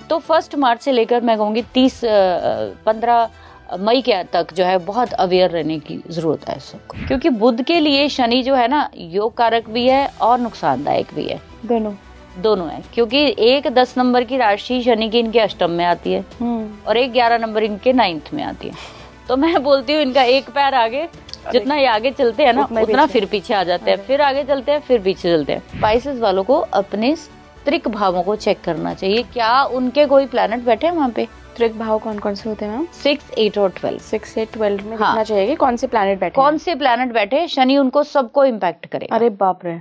तो 1 मार्च से लेकर मैं कहूँगी 15 मई के तक जो है बहुत अवेयर रहने की जरूरत है सबको, क्योंकि बुध के लिए शनि जो है ना योग कारक भी है और नुकसानदायक भी है, दोनों है। क्योंकि 1-10 नंबर की राशि शनि की इनके अष्टम में आती है और 1-11 नंबर इनके 9th में आती है। तो मैं बोलती हूँ इनका एक पैर आगे, जितना ये आगे चलते हैं ना उतना फिर पीछे आ जाते हैं, फिर आगे चलते हैं फिर पीछे चलते हैं। स्पाइसेस वालों को अपने त्रिक भावों को चेक करना चाहिए, क्या उनके कोई प्लैनेट बैठे हैं वहाँ पे। त्रिक भाव कौन कौन से होते हैं मैम? 6, 8 और 12। 6, 8, 12 में देखना चाहिए कि कौन से प्लैनेट बैठे, कौन से प्लैनेट बैठे। शनि उनको सबको इम्पैक्ट करेगा। अरे बाप रे।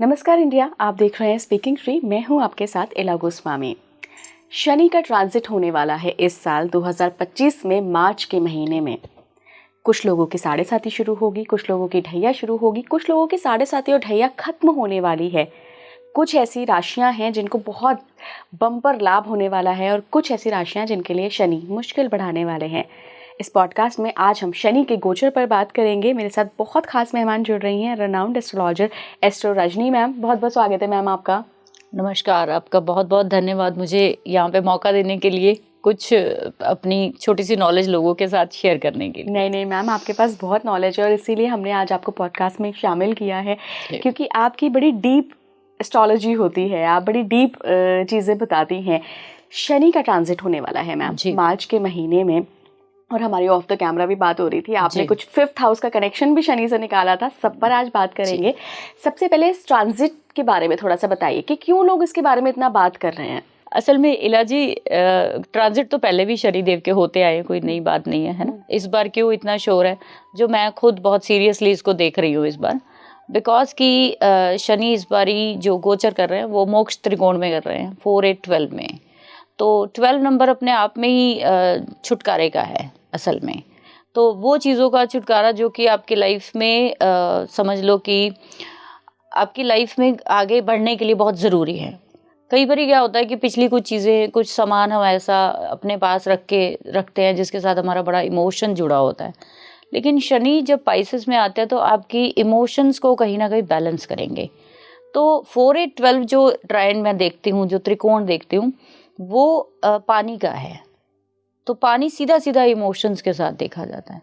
नमस्कार इंडिया, आप देख रहे हैं स्पीकिंग फ्री। मैं हूं आपके साथ इला गोस्वामी। शनि का ट्रांजिट होने वाला है इस साल 2025 में मार्च के महीने में। कुछ लोगों की 7.5 शुरू होगी, कुछ लोगों की ढैया शुरू होगी, कुछ लोगों की 7.5 और ढैया खत्म होने वाली है। कुछ ऐसी राशियां हैं जिनको बहुत बम्पर लाभ होने वाला है और कुछ ऐसी राशियां जिनके लिए शनि मुश्किल बढ़ाने वाले हैं। इस पॉडकास्ट में आज हम शनि के गोचर पर बात करेंगे। मेरे साथ बहुत खास मेहमान जुड़ रही हैं, renowned astrologer astro Rajni ma'am. बहुत बहुत स्वागत है मैम आपका। नमस्कार, आपका बहुत बहुत धन्यवाद मुझे यहाँ पे मौका देने के लिए, कुछ अपनी छोटी सी नॉलेज लोगों के साथ शेयर करने के लिए। नहीं मैम, आपके पास बहुत नॉलेज है और इसीलिए हमने आज आपको पॉडकास्ट में शामिल किया है, क्योंकि आपकी बड़ी डीप एस्ट्रोलॉजी होती है, आप बड़ी डीप चीज़ें बताती हैं। शनि का ट्रांजिट होने वाला है मैम मार्च के महीने में, और हमारी ऑफ द कैमरा भी बात हो रही थी, आपने कुछ 5th हाउस का कनेक्शन भी शनि से निकाला था। सब पर आज बात करेंगे। सबसे पहले इस ट्रांजिट के बारे में थोड़ा सा बताइए कि क्यों लोग इसके बारे में इतना बात कर रहे हैं। असल में इला जी, ट्रांजिट तो पहले भी शनि देव के होते आए, कोई नई बात नहीं है ना। इस बार क्यों इतना शोर है, जो मैं खुद बहुत सीरियसली इसको देख रही हूँ इस बार, बिकॉज कि शनि इस बारी जो गोचर कर रहे हैं वो मोक्ष त्रिकोण में कर रहे हैं 4, 8, 12 में। तो 12 नंबर अपने आप में ही छुटकारे का है असल में। तो वो चीज़ों का छुटकारा जो कि आपकी लाइफ में समझ लो कि आपकी लाइफ में आगे बढ़ने के लिए बहुत ज़रूरी है। कई बार क्या होता है कि पिछली कुछ चीज़ें, कुछ सामान हम ऐसा अपने पास रखते हैं जिसके साथ हमारा बड़ा इमोशन जुड़ा होता है, लेकिन शनि जब पाइसेस में आते हैं तो आपकी इमोशंस को कहीं ना कहीं बैलेंस करेंगे। तो 4, 8, 12 जो ट्रायंगल मैं देखती हूँ, जो त्रिकोण देखती हूँ, वो पानी का है। तो पानी सीधा सीधा इमोशंस के साथ देखा जाता है।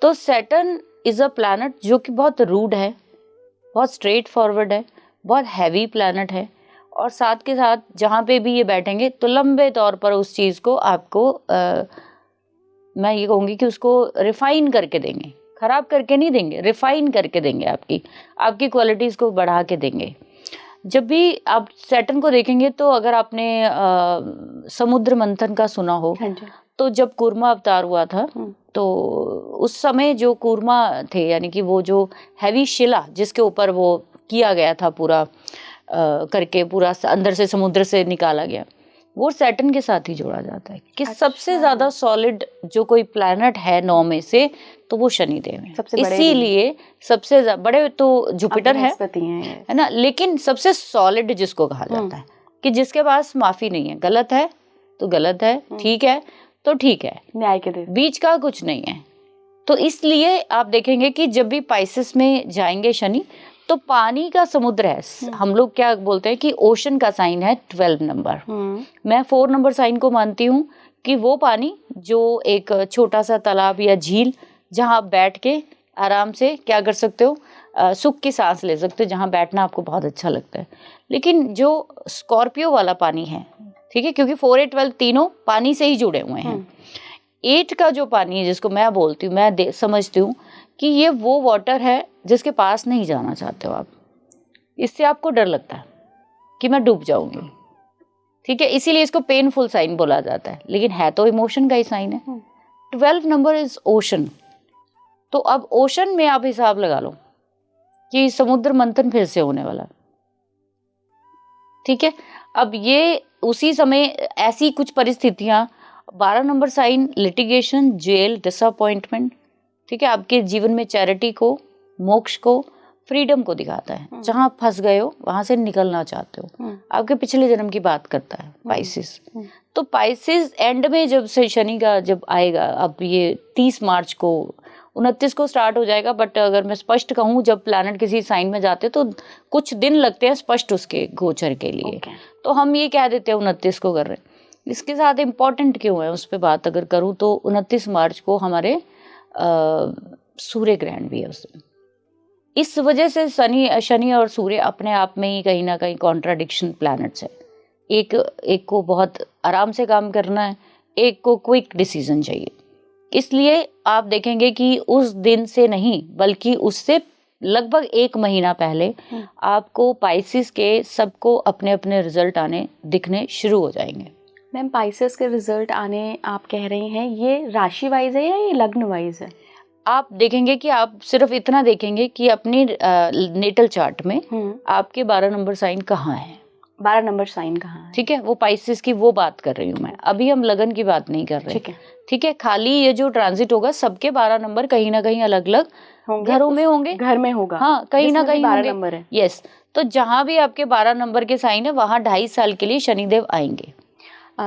तो सैटर्न इज़ अ प्लैनेट जो कि बहुत रूड है, बहुत स्ट्रेट फॉरवर्ड है, बहुत हैवी प्लैनेट है, और साथ के साथ जहाँ पे भी ये बैठेंगे तो लंबे तौर पर उस चीज़ को आपको मैं ये कहूँगी कि उसको रिफाइन करके देंगे, ख़राब करके नहीं देंगे, रिफाइन करके देंगे, आपकी क्वालिटीज़ को बढ़ा के देंगे। जब भी आप सैटर्न को देखेंगे तो अगर आपने समुद्र मंथन का सुना हो, तो जब कूर्मा अवतार हुआ था तो उस समय जो कूर्मा थे, यानी कि वो जो हैवी शिला जिसके ऊपर वो किया गया था पूरा करके, पूरा अंदर से समुद्र से निकाला गया, वो सैटर्न के साथ ही जोड़ा जाता है कि सबसे ज़्यादा सॉलिड जो कोई प्लैनेट है 9 में से, तो वो शनिदेव है। इसीलिए सबसे बड़े तो जुपिटर है ना, लेकिन सबसे सॉलिड जिसको कहा जाता है कि जिसके पास माफ़ी नहीं है, गलत है तो गलत है, ठीक है तो ठीक है, न्याय के बीच का कुछ नहीं है। तो इसलिए आप देखेंगे कि जब भी पाइसेस में जाएंगे शनि, तो पानी का समुद्र है। हम लोग क्या बोलते हैं कि ओशन का साइन है 12 नंबर। मैं 4 नंबर साइन को मानती हूँ कि वो पानी जो एक छोटा सा तालाब या झील, जहाँ आप बैठ के आराम से क्या कर सकते हो, सुख की सांस ले सकते हो, जहाँ बैठना आपको बहुत अच्छा लगता है। लेकिन जो स्कॉर्पियो वाला पानी है, ठीक है, क्योंकि 4, 8, 12 तीनों पानी से ही जुड़े हुए हैं। 8 का जो पानी है जिसको मैं बोलती हूँ, मैं समझती हूँ कि ये वो वाटर है जिसके पास नहीं जाना चाहते हो आप। इससे आपको डर लगता है कि मैं डूब जाऊंगी, ठीक है, इसीलिए इसको पेनफुल साइन बोला जाता है, लेकिन है तो इमोशन का ही साइन है। 12 नंबर इज ओशन। तो अब ओशन में आप हिसाब लगा लो कि समुद्र मंथन फिर से होने वाला, ठीक है। अब ये उसी समय ऐसी कुछ परिस्थितियां, 12 number sign litigation, jail, disappointment, ठीक है, आपके जीवन में चैरिटी को, मोक्ष को, फ्रीडम को दिखाता है, जहाँ आप फंस गए हो वहां से निकलना चाहते हो, आपके पिछले जन्म की बात करता है पाइसिस। तो पाइसिस एंड में जब से शनि का जब आएगा, अब ये 30 मार्च को 29 को स्टार्ट हो जाएगा, बट अगर मैं स्पष्ट कहूँ जब प्लैनेट किसी साइन में जाते तो कुछ दिन लगते हैं स्पष्ट उसके गोचर के लिए। तो हम ये कह देते हैं 29 को कर रहे हैं। इसके साथ इम्पोर्टेंट क्यों है उस पर बात अगर करूँ तो 29 मार्च को हमारे सूर्य ग्रहण भी है उसमें। इस वजह से शनि और सूर्य अपने आप में ही कहीं ना कहीं कॉन्ट्राडिक्शन प्लैनेट्स है। एक को बहुत आराम से काम करना है, एक को क्विक डिसीजन चाहिए। इसलिए आप देखेंगे कि उस दिन से नहीं बल्कि उससे लगभग 1 महीना पहले आपको पाइसिस के सबको अपने अपने रिजल्ट आने दिखने शुरू हो जाएंगे। मैम, पाइसेस के रिजल्ट आने आप कह रही हैं, ये राशि वाइज है या ये लग्न वाइज है? आप देखेंगे कि आप सिर्फ इतना देखेंगे कि अपनी नेटल चार्ट में आपके 12 नंबर साइन कहाँ है। 12 नंबर साइन कहाँ है? ठीक है, वो पाइसेस की वो बात कर रही हूँ मैं, अभी हम लगन की बात नहीं कर रहे। ठीक है, खाली ये जो ट्रांजिट होगा सबके 12 नंबर कहीं ना कहीं अलग अलग घरों में होंगे, घर में होगा। हाँ, कहीं ना कहीं 12 नंबर है। यस, तो जहाँ भी आपके 12 नंबर के साइन है वहाँ 2.5 साल के लिए शनिदेव आएंगे।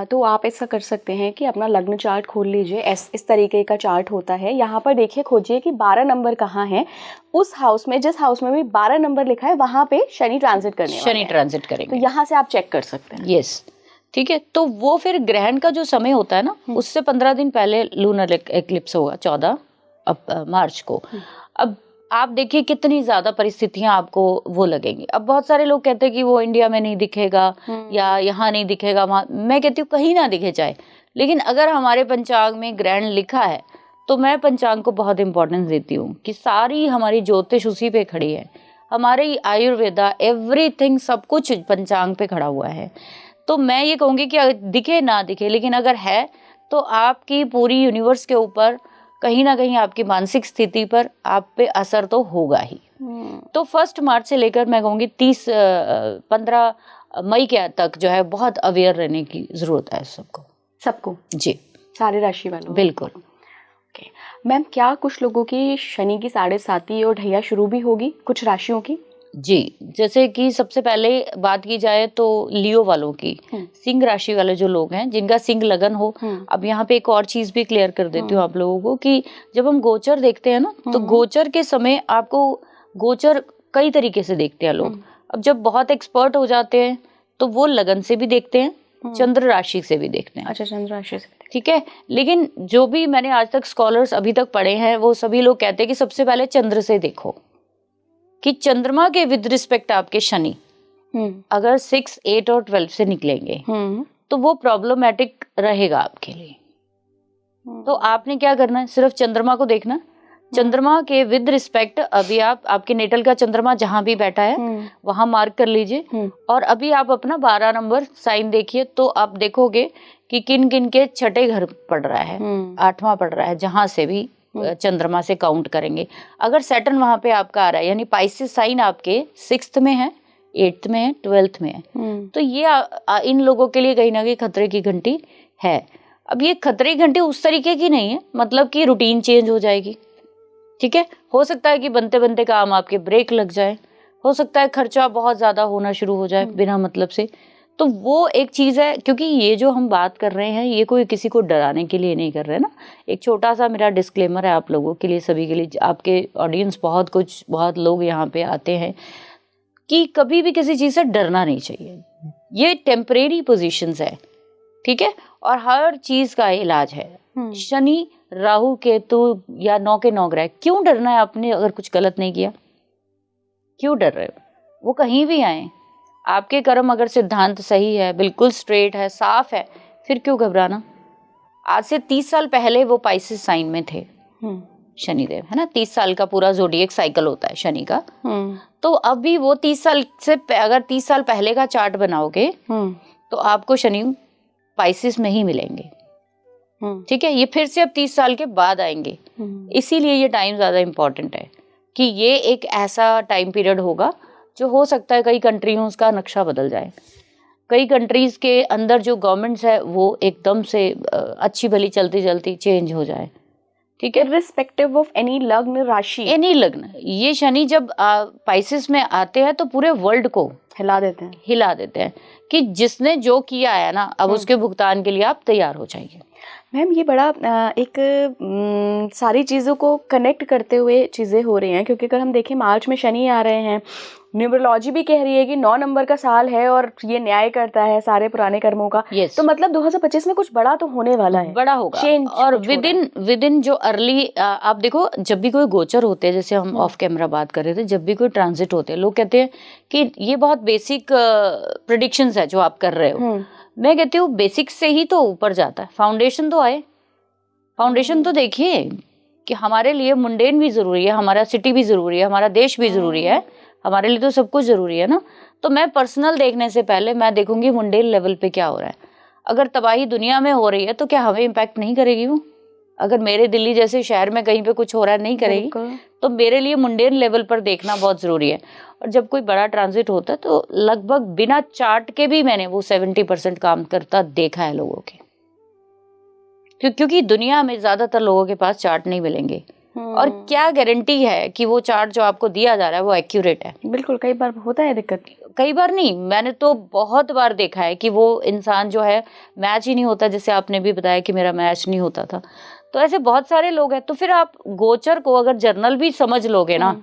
तो आप ऐसा कर सकते हैं कि अपना लग्न चार्ट खोल लीजिए, इस तरीके का चार्ट होता है। यहाँ पर देखिए, खोजिए कि 12 नंबर कहाँ है। उस हाउस में, जिस हाउस में भी 12 नंबर लिखा है वहाँ पे शनि ट्रांजिट करेंगे। तो यहाँ से आप चेक कर सकते हैं। यस, ठीक है। तो वो फिर ग्रहण का जो समय होता है ना, उससे 15 दिन पहले लूनर एक्लिप्स होगा 14 मार्च को। अब आप देखिए कितनी ज्यादा परिस्थितियां आपको वो लगेंगी। अब बहुत सारे लोग कहते हैं कि वो इंडिया में नहीं दिखेगा या यहाँ नहीं दिखेगा, वहाँ। मैं कहती हूँ कहीं ना दिखे जाए, लेकिन अगर हमारे पंचांग में ग्रहण लिखा है तो मैं पंचांग को बहुत इंपॉर्टेंस देती हूँ कि सारी हमारी ज्योतिष उसी पे खड़ी है, हमारी आयुर्वेदा एवरीथिंग सब कुछ पंचांग पे खड़ा हुआ है। तो मैं ये कहूँगी कि दिखे ना दिखे, लेकिन अगर है तो आपकी पूरी यूनिवर्स के ऊपर कहीं ना कहीं आपकी मानसिक स्थिति पर आप पे असर तो होगा ही। तो 1 मार्च से लेकर मैं कहूँगी 15 मई के तक जो है बहुत अवेयर रहने की जरूरत है सबको जी, सारे राशि वालों। बिल्कुल। ओके मैम, क्या कुछ लोगों की शनि की 7.5 और ढैया शुरू भी होगी कुछ राशियों की? जी, जैसे कि सबसे पहले बात की जाए तो लियो वालों की, सिंह राशि वाले जो लोग हैं जिनका सिंह लगन हो। अब यहाँ पे एक और चीज भी क्लियर कर देती हूँ आप लोगों को कि जब हम गोचर देखते हैं ना, तो गोचर के समय आपको गोचर कई तरीके से देखते हैं लोग। अब जब बहुत एक्सपर्ट हो जाते हैं तो वो लगन से भी देखते हैं, चंद्र राशि से भी देखते हैं। अच्छा, चंद्र राशि से, ठीक है। लेकिन जो भी मैंने आज तक स्कॉलर्स अभी तक पढ़े हैं वो सभी लोग कहते हैं कि सबसे पहले चंद्र से देखो कि चंद्रमा के विद रिस्पेक्ट आपके शनि अगर 6, 8 और 12 से निकलेंगे तो वो प्रॉब्लमेटिक रहेगा आपके लिए। तो आपने क्या करना है, सिर्फ चंद्रमा को देखना। चंद्रमा के विद रिस्पेक्ट अभी आपके नेटल का चंद्रमा जहां भी बैठा है वहां मार्क कर लीजिए। और अभी आप अपना 12 नंबर साइन देखिए तो आप देखोगे कि किन किन के छठे घर पड़ रहा है, 8वां पड़ रहा है, जहां से भी चंद्रमा से काउंट करेंगे। अगर सैटर्न वहां पे आपका आ रहा है, यानी पाइसेस साइन आपके 6th में है, 8th में है, 12th में है, तो ये इन लोगों के लिए कहीं ना कहीं खतरे की घंटी है। अब ये खतरे की घंटी उस तरीके की नहीं है, मतलब कि रूटीन चेंज हो जाएगी। ठीक है, हो सकता है कि बनते बनते काम आपके ब्रेक लग जाए, हो सकता है खर्चा बहुत ज्यादा होना शुरू हो जाए बिना मतलब से। तो वो एक चीज है, क्योंकि ये जो हम बात कर रहे हैं ये कोई किसी को डराने के लिए नहीं कर रहे ना। एक छोटा सा मेरा डिस्क्लेमर है आप लोगों के लिए, सभी के लिए, आपके ऑडियंस बहुत लोग यहाँ पे आते हैं, कि कभी भी किसी चीज से डरना नहीं चाहिए। ये टेम्परेरी पोजीशंस है, ठीक है, और हर चीज का इलाज है। शनि, राहु, केतु या 9 के 9 ग्रह, क्यों डरना है आपने अगर कुछ गलत नहीं किया? क्यों डर रहे हो? वो कहीं भी आए, आपके कर्म अगर सिद्धांत सही है, बिल्कुल स्ट्रेट है, साफ है, फिर क्यों घबराना? आज से 30 साल पहले वो पाइसेस साइन में थे शनिदेव, है ना। 30 साल का पूरा ज़ोडिएक साइकिल होता है शनि का। तो अभी वो 30 साल से अगर 30 साल पहले का चार्ट बनाओगे तो आपको शनि पाइसेस में ही मिलेंगे। ठीक है, ये फिर से अब 30 साल के बाद आएंगे। इसीलिए ये टाइम ज्यादा इम्पोर्टेंट है कि ये एक ऐसा टाइम पीरियड होगा जो हो सकता है कई कंट्रियों का नक्शा बदल जाए। कई कंट्रीज के अंदर जो गवर्नमेंट्स है वो एकदम से अच्छी भली चलती चलती चेंज हो जाए। ठीक है, इररिस्पेक्टिव ऑफ एनी लग्न राशि, एनी लग्न। ये शनि जब पाइसेस में आते हैं तो पूरे वर्ल्ड को हिला देते हैं कि जिसने जो किया है ना, अब उसके भुगतान के लिए आप तैयार हो जाइए। मैम ये बड़ा एक सारी चीज़ों को कनेक्ट करते हुए चीज़ें हो रही हैं, क्योंकि अगर हम देखें मार्च में शनि आ रहे हैं, न्यूमरोलॉजी भी कह रही है कि 9 नंबर का साल है और ये न्याय करता है सारे पुराने कर्मों का। yes. तो मतलब 2025 में कुछ बड़ा तो होने वाला है, बड़ा होगा। Change और कुछ हो रहा है। विद इन जो अर्ली, आप देखो जब भी कोई गोचर होते हैं, जैसे हम ऑफ कैमरा बात कर रहे थे, जब भी कोई ट्रांजिट होते हैं, लोग कहते हैं कि ये बहुत बेसिक प्रेडिक्शंस है जो आप कर रहे हो। मैं कहती हूँ बेसिक से ही तो ऊपर जाता है, फाउंडेशन तो आए, फाउंडेशन तो देखिए कि हमारे लिए मुंडेन भी जरूरी है, हमारा सिटी भी जरूरी है, हमारा देश भी जरूरी है, हमारे लिए तो सब कुछ जरूरी है ना। तो मैं पर्सनल देखने से पहले मैं देखूंगी मुंडेन लेवल पे क्या हो रहा है। अगर तबाही दुनिया में हो रही है तो क्या हमें इम्पैक्ट नहीं करेगी वो? अगर मेरे दिल्ली जैसे शहर में कहीं पे कुछ हो रहा है, नहीं करेगी, तो मेरे लिए मुंडेन लेवल पर देखना बहुत जरूरी है। और जब कोई बड़ा ट्रांजिट होता है तो लगभग बिना चार्ट के भी मैंने वो 70% काम करता देखा है लोगों के, क्योंकि दुनिया में ज्यादातर लोगों के पास चार्ट नहीं मिलेंगे। और क्या गारंटी है कि वो चार्ट जो आपको दिया जा रहा है वो एक्यूरेट है? बिल्कुल, कई बार होता है दिक्कत। कई बार नहीं, मैंने तो बहुत बार देखा है कि वो इंसान जो है मैच ही नहीं होता, जैसे आपने भी बताया कि मेरा मैच नहीं होता था। तो ऐसे बहुत सारे लोग हैं। तो फिर आप गोचर को अगर जर्नल भी समझ लोगे ना,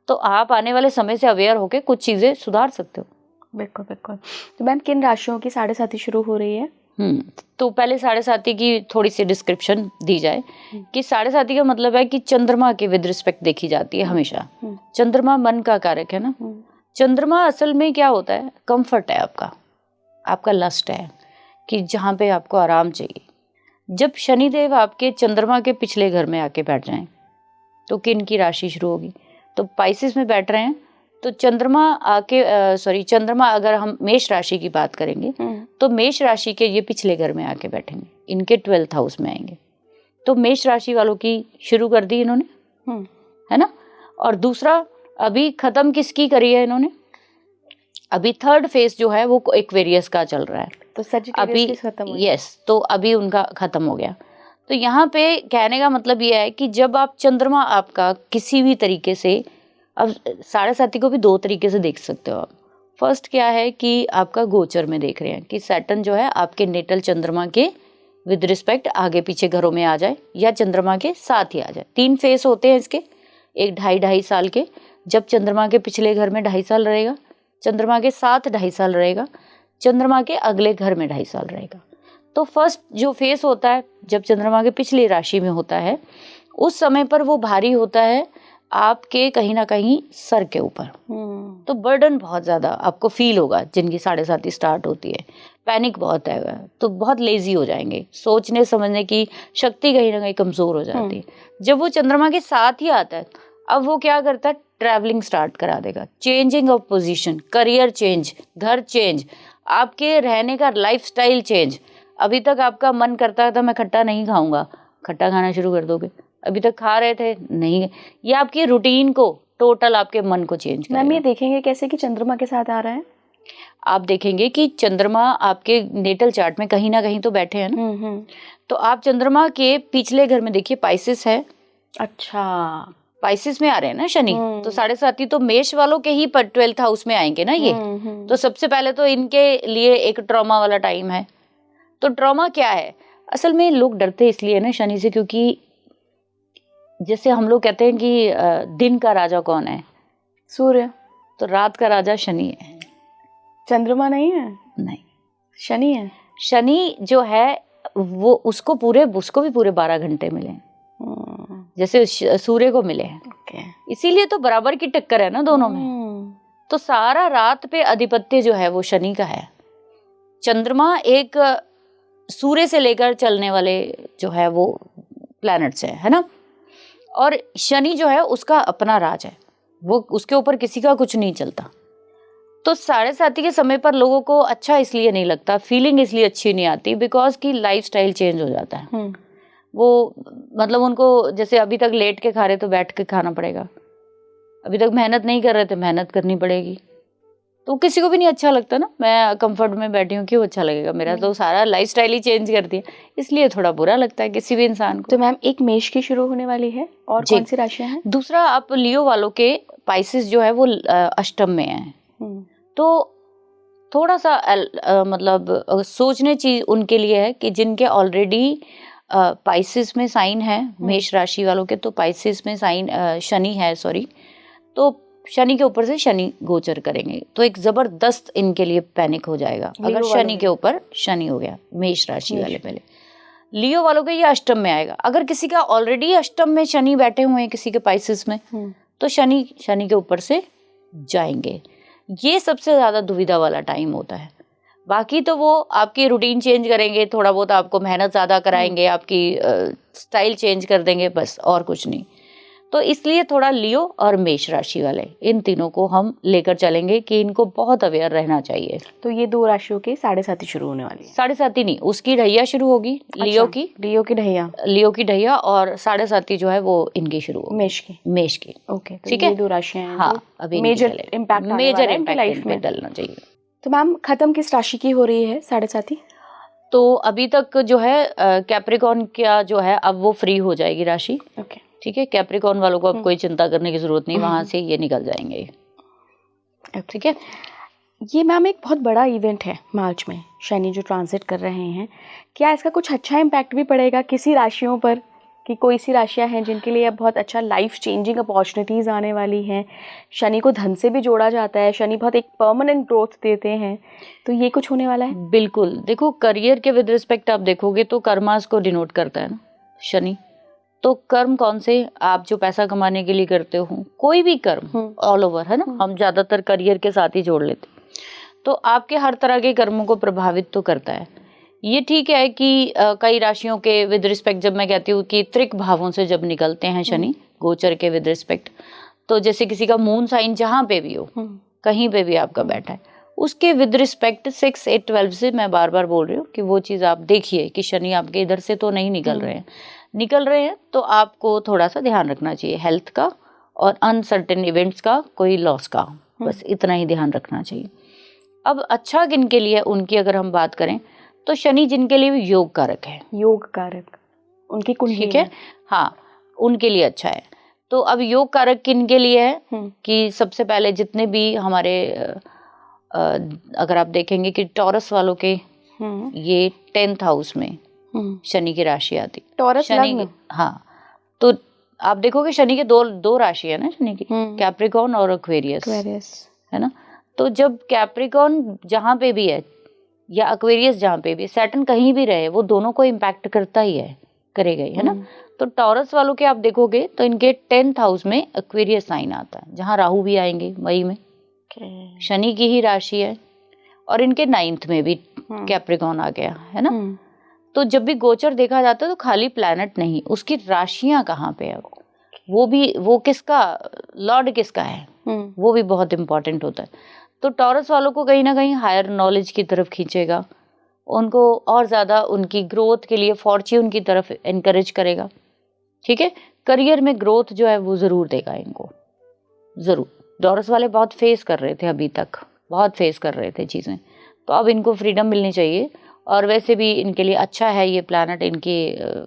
तो आप आने वाले समय से अवेयर होके कुछ चीजें सुधार सकते हो। बिल्कुल बिल्कुल। तो मैम किन राशियों की 7.5 शुरू हो रही है? तो पहले 7.5 की थोड़ी सी डिस्क्रिप्शन दी जाए कि 7.5 का मतलब है कि चंद्रमा के विद रिस्पेक्ट देखी जाती है हमेशा। चंद्रमा मन का कारक है ना। चंद्रमा असल में क्या होता है? कंफर्ट है आपका लस्ट है कि जहाँ पे आपको आराम चाहिए। जब शनिदेव आपके चंद्रमा के पिछले घर में आके बैठ जाएं तो किन की राशि शुरू होगी? तो पाइसेस में बैठ रहे हैं तो चंद्रमा चंद्रमा अगर हम मेष राशि की बात करेंगे तो मेष राशि के ये पिछले घर में आके बैठेंगे, इनके 12th हाउस में आएंगे। तो मेष राशि वालों की शुरू कर दी इन्होंने, है ना। और दूसरा अभी खत्म किसकी करी है इन्होंने? अभी थर्ड फेज जो है वो एक्वेरियस का चल रहा है, तो सजिटेरियस खत्म हो गया। यस, तो अभी उनका खत्म हो गया। तो यहाँ पे कहने का मतलब ये है कि जब आप चंद्रमा आपका किसी भी तरीके से, अब 7.5 को भी 2 तरीके से देख सकते हो आप। फर्स्ट क्या है कि आपका गोचर में देख रहे हैं कि सैटर्न जो है आपके नेटल चंद्रमा के विद रिस्पेक्ट आगे पीछे घरों में आ जाए या चंद्रमा के साथ ही आ जाए। 3 फेस होते हैं इसके, एक 2.5 साल के, जब चंद्रमा के पिछले घर में 2.5 साल रहेगा, चंद्रमा के साथ 2.5 साल रहेगा, चंद्रमा के अगले घर में 2.5 साल रहेगा। तो फर्स्ट जो फेस होता है जब चंद्रमा के पिछली राशि में होता है, उस समय पर वो भारी होता है आपके कहीं ना कहीं सर के ऊपर। तो बर्डन बहुत ज्यादा आपको फील होगा। जिनकी 7.5 स्टार्ट होती है, पैनिक बहुत है, तो बहुत लेजी हो जाएंगे, सोचने समझने की शक्ति कहीं ना कहीं कमजोर हो जाती है। जब वो चंद्रमा के साथ ही आता है, अब वो क्या करता है? ट्रैवलिंग स्टार्ट करा देगा, changing of position, career change, घर चेंज, आपके रहने का लाइफस्टाइल चेंज। अभी तक आपका मन करता था मैं खट्टा नहीं खाऊंगा, खट्टा खाना शुरू कर दोगे। अभी तक खा रहे थे, नहीं, ये आपकी रूटीन को टोटल आपके मन को चेंज करेगा। मैम ये देखेंगे कैसे कि चंद्रमा के साथ आ रहा है? आप देखेंगे कि चंद्रमा आपके नेटल चार्ट में कहीं ना कहीं तो बैठे हैं ना। तो आप चंद्रमा के पिछले घर में देखिए पाइसेस है। अच्छा, पाइसेस में आ रहे हैं ना शनि, तो 7.5 तो मेष वालों के ही 12th हाउस में आएंगे ना ये। तो सबसे पहले तो इनके लिए एक ट्रॉमा वाला टाइम है। तो ट्रॉमा क्या है? असल में लोग डरते इसलिए ना शनि से, क्योंकि जैसे हम लोग कहते हैं कि दिन का राजा कौन है? सूर्य। तो रात का राजा शनि है। चंद्रमा नहीं है? नहीं, शनि है। शनि जो है वो उसको भी पूरे 12 घंटे मिले हैं, जैसे सूर्य को मिले हैं। इसीलिए तो बराबर की टक्कर है ना दोनों में। तो सारा रात पे अधिपत्य जो है वो शनि का है। चंद्रमा एक सूर्य से लेकर चलने वाले जो है वो प्लैनेट्स है ना। और शनि जो है उसका अपना राज है, वो उसके ऊपर किसी का कुछ नहीं चलता। तो 7.5 के समय पर लोगों को अच्छा इसलिए नहीं लगता, फीलिंग इसलिए अच्छी नहीं आती, बिकॉज की लाइफस्टाइल चेंज हो जाता है। वो मतलब उनको जैसे अभी तक लेट के खा रहे तो बैठ के खाना पड़ेगा, अभी तक मेहनत नहीं कर रहे थे मेहनत करनी पड़ेगी, तो किसी को भी नहीं अच्छा लगता ना, मैं कंफर्ट में बैठी हूँ क्यों अच्छा लगेगा, मेरा तो सारा लाइफस्टाइल ही चेंज कर दिया, इसलिए थोड़ा बुरा लगता है किसी भी इंसान को। तो मैम एक मेष की शुरू होने वाली है, और जी। कौन सी राशियां हैं? दूसरा, आप लियो वालों के पाइसेस जो है वो अष्टम में है, तो थोड़ा सा मतलब सोचने चीज उनके लिए है कि जिनके ऑलरेडी पाइसेस में साइन है, मेष राशि वालों के तो पाइसेस में साइन शनि है, सॉरी, तो शनि के ऊपर से शनि गोचर करेंगे तो एक जबरदस्त इनके लिए पैनिक हो जाएगा अगर शनि के ऊपर शनि हो गया। मेष राशि वाले पहले लियो वालों के ये अष्टम में आएगा। अगर किसी का ऑलरेडी अष्टम में शनि बैठे हुए हैं किसी के पाइसेस में, तो शनि के ऊपर से जाएंगे। ये सबसे ज्यादा दुविधा वाला टाइम होता है। बाकी तो वो आपकी रूटीन चेंज करेंगे, थोड़ा बहुत आपको मेहनत ज्यादा कराएंगे, आपकी स्टाइल चेंज कर देंगे, बस और कुछ नहीं। तो इसलिए थोड़ा लियो और मेष राशि वाले, इन तीनों को हम लेकर चलेंगे कि इनको बहुत अवेयर रहना चाहिए। तो ये 2 राशियों के 7.5 शुरू होने वाली है। 7.5 नहीं, उसकी ढैया शुरू होगी, लियो की ढैया, और 7.5 जो है वो इनकी शुरू होगी, मेष की। ओके, तो ठीक ये है, 2 राशियां हैं। हाँ, अभी मेजर इम्पैक्ट लाइफ में डलना चाहिए। तो मैम खत्म किस राशि की हो रही है 7.5? तो अभी तक जो है कैप्रिकॉर्न का जो है अब वो फ्री हो जाएगी राशि। ओके, ठीक है, कैप्रिकॉर्न वालों को अब कोई चिंता करने की जरूरत नहीं, वहां से ये निकल जाएंगे। ठीक है, ये मैम एक बहुत बड़ा इवेंट है मार्च में, शनि जो ट्रांजिट कर रहे हैं, क्या इसका कुछ अच्छा इम्पैक्ट भी पड़ेगा किसी राशियों पर, कि कोई सी राशियां हैं जिनके लिए अब बहुत अच्छा लाइफ चेंजिंग अपॉर्चुनिटीज आने वाली हैं? शनि को धन से भी जोड़ा जाता है, शनि बहुत एक परमानेंट ग्रोथ देते हैं, तो ये कुछ होने वाला है? बिल्कुल। देखो, करियर के विद रिस्पेक्ट आप देखोगे तो कर्मास को डिनोट करता है ना शनि। तो कर्म कौन से, आप जो पैसा कमाने के लिए करते हो, कोई भी कर्म ऑल ओवर है ना, हम ज्यादातर करियर के साथ ही जोड़ लेते, तो आपके हर तरह के कर्मों को प्रभावित तो करता है। ये ठीक है कि कई राशियों के विद रिस्पेक्ट, जब मैं कहती हूँ कि त्रिक भावों से जब निकलते हैं शनि गोचर के विद रिस्पेक्ट, तो जैसे किसी का मून साइन जहां पे भी हो, कहीं पे भी आपका बैठा है, उसके विद रिस्पेक्ट 6, 8, 12 से मैं बार बार बोल रही हूँ कि वो चीज आप देखिए कि शनि आपके इधर से तो नहीं निकल रहे हैं, तो आपको थोड़ा सा ध्यान रखना चाहिए हेल्थ का और अनसर्टेन इवेंट्स का, कोई लॉस का, बस इतना ही ध्यान रखना चाहिए। अब अच्छा किनके लिए, उनकी अगर हम बात करें तो शनि जिनके लिए योग कारक है, उनकी कुंडली, ठीक है, हाँ, उनके लिए अच्छा है। तो अब योग कारक किनके लिए है कि सबसे पहले जितने भी हमारे अगर आप देखेंगे कि टॉरस वालों के ये 10th हाउस में शनि की राशि आती, टॉरस शनि, हाँ, तो आप देखोगे शनि के दो राशि है ना शनि की, कैप्रिकॉर्न और एक्वेरियस है ना। तो जब कैप्रिकॉर्न जहाँ पे भी है या एक्वेरियस जहाँ पे भी, सैटर्न कहीं भी रहे, वो दोनों को इम्पैक्ट करता ही है, करेगा ही, है ना। तो टॉरस वालों के आप देखोगे तो इनके 10th हाउस में एक्वेरियस साइन आता है, जहाँ राहु भी आएंगे मई में, शनि की ही राशि है, और इनके 9th में भी कैप्रिकॉर्न आ गया है ना। तो जब भी गोचर देखा जाता है तो खाली प्लैनेट नहीं, उसकी राशियां कहाँ पे है, वो किसका लॉर्ड किसका है, वो भी बहुत इंपॉर्टेंट होता है। तो टॉरस वालों को कहीं ना कहीं हायर नॉलेज की तरफ खींचेगा, उनको और ज़्यादा उनकी ग्रोथ के लिए फॉर्च्यून की तरफ एनकरेज करेगा। ठीक है, करियर में ग्रोथ जो है वो ज़रूर देगा इनको, ज़रूर। टॉरस वाले बहुत फेस कर रहे थे, अभी तक बहुत फेस कर रहे थे चीज़ें, तो अब इनको फ्रीडम मिलनी चाहिए। और वैसे भी इनके लिए अच्छा है, ये प्लैनेट इनके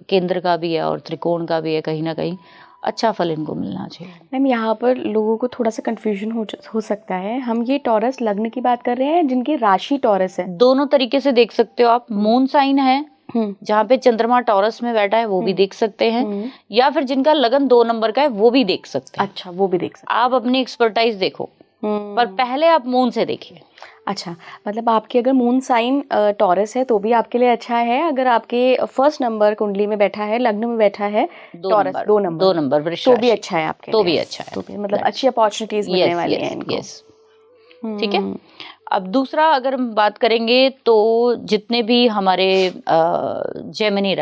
केंद्र का भी है और त्रिकोण का भी है, कहीं ना कहीं अच्छा फल इनको मिलना चाहिए। मैम यहाँ पर लोगों को थोड़ा सा कंफ्यूजन हो सकता है, हम ये टॉरस लग्न की बात कर रहे हैं जिनकी राशि टॉरस है? दोनों तरीके से देख सकते हो आप, मून साइन है जहाँ पे चंद्रमा टॉरस में बैठा है वो भी देख सकते हैं, या फिर जिनका लगन 2 नंबर का है वो भी देख सकते हैं। अच्छा, वो भी देख सकते हैं, आप अपनी एक्सपर्टाइज देखो, पर पहले आप मून से देखिए। अच्छा, मतलब आपकी अगर मून साइन टॉरस है तो भी आपके लिए अच्छा है, अगर आपके फर्स्ट नंबर कुंडली में बैठा है, लग्न में बैठा है टॉरस 2 नंबर तो भी अच्छा है आपके लिए, तो भी अच्छा है, तो भी मतलब अच्छी अपॉर्चुनिटीज मिलने वाली हैं इनको। ठीक है। अब दूसरा अगर हम बात करेंगे तो जितने भी हमारे जेमिनी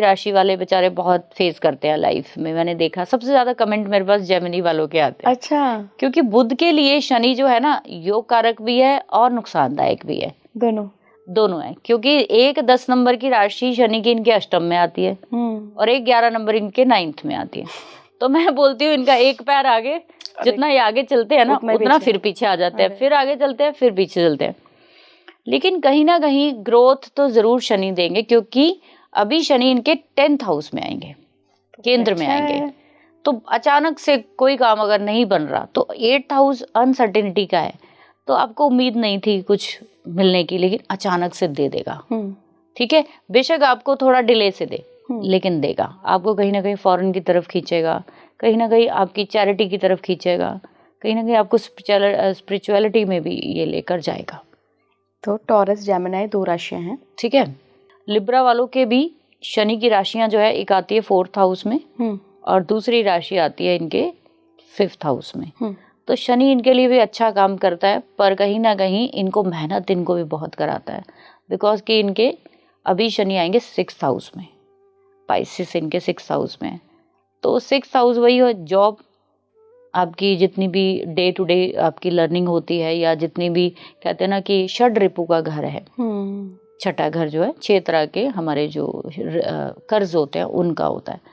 राशि वाले बेचारे बहुत फेस करते हैं लाइफ में। मैंने देखा सबसे ज्यादा कमेंट मेरे पास जेमिनी वालों के आते हैं। अच्छा, क्योंकि बुध के लिए शनि जो है ना, योग कारक भी है और नुकसानदायक भी है, दोनों है। क्योंकि 10 नंबर की राशि शनि की इनके अष्टम में आती है और 11 नंबर इनके 9th में आती है। तो मैं बोलती हूँ इनका एक पैर आगे जितना ये आगे चलते हैं ना उतना फिर पीछे आ जाते हैं, फिर आगे चलते हैं, फिर पीछे चलते हैं। लेकिन कहीं ना कहीं ग्रोथ तो जरूर शनि देंगे, क्योंकि अभी शनि इनके 10th हाउस में आएंगे, केंद्र में आएंगे। तो अचानक से कोई काम अगर नहीं बन रहा तो 8th हाउस अनसर्टेनिटी का है, तो आपको उम्मीद नहीं थी कुछ मिलने की, लेकिन अचानक से दे देगा। ठीक है, बेशक आपको थोड़ा डिले से दे, लेकिन देगा। आपको कहीं ना कहीं फॉरेन की तरफ खींचेगा, कहीं ना कहीं आपकी चैरिटी की तरफ खींचेगा, कहीं ना कहीं आपको स्पिरिचुअलिटी में भी ये लेकर जाएगा। तो टॉरस जेमिनी 2 राशियां हैं। ठीक है, लिब्रा वालों के भी शनि की राशियां जो है, एक आती है 4th हाउस में और दूसरी राशि आती है इनके 5th हाउस में। तो शनि इनके लिए भी अच्छा काम करता है, पर कहीं ना कहीं इनको मेहनत इनको भी बहुत कराता है, बिकॉज कि इनके अभी शनि आएंगे 6th हाउस में, पाइसिस इनके 6th हाउस में। तो 6th हाउस वही हो, जॉब, आपकी जितनी भी डे टू डे आपकी लर्निंग होती है, या जितनी भी कहते हैं ना कि षड रिपु का घर है। छठा घर जो है 6 तरह के हमारे जो कर्ज होते हैं उनका होता है।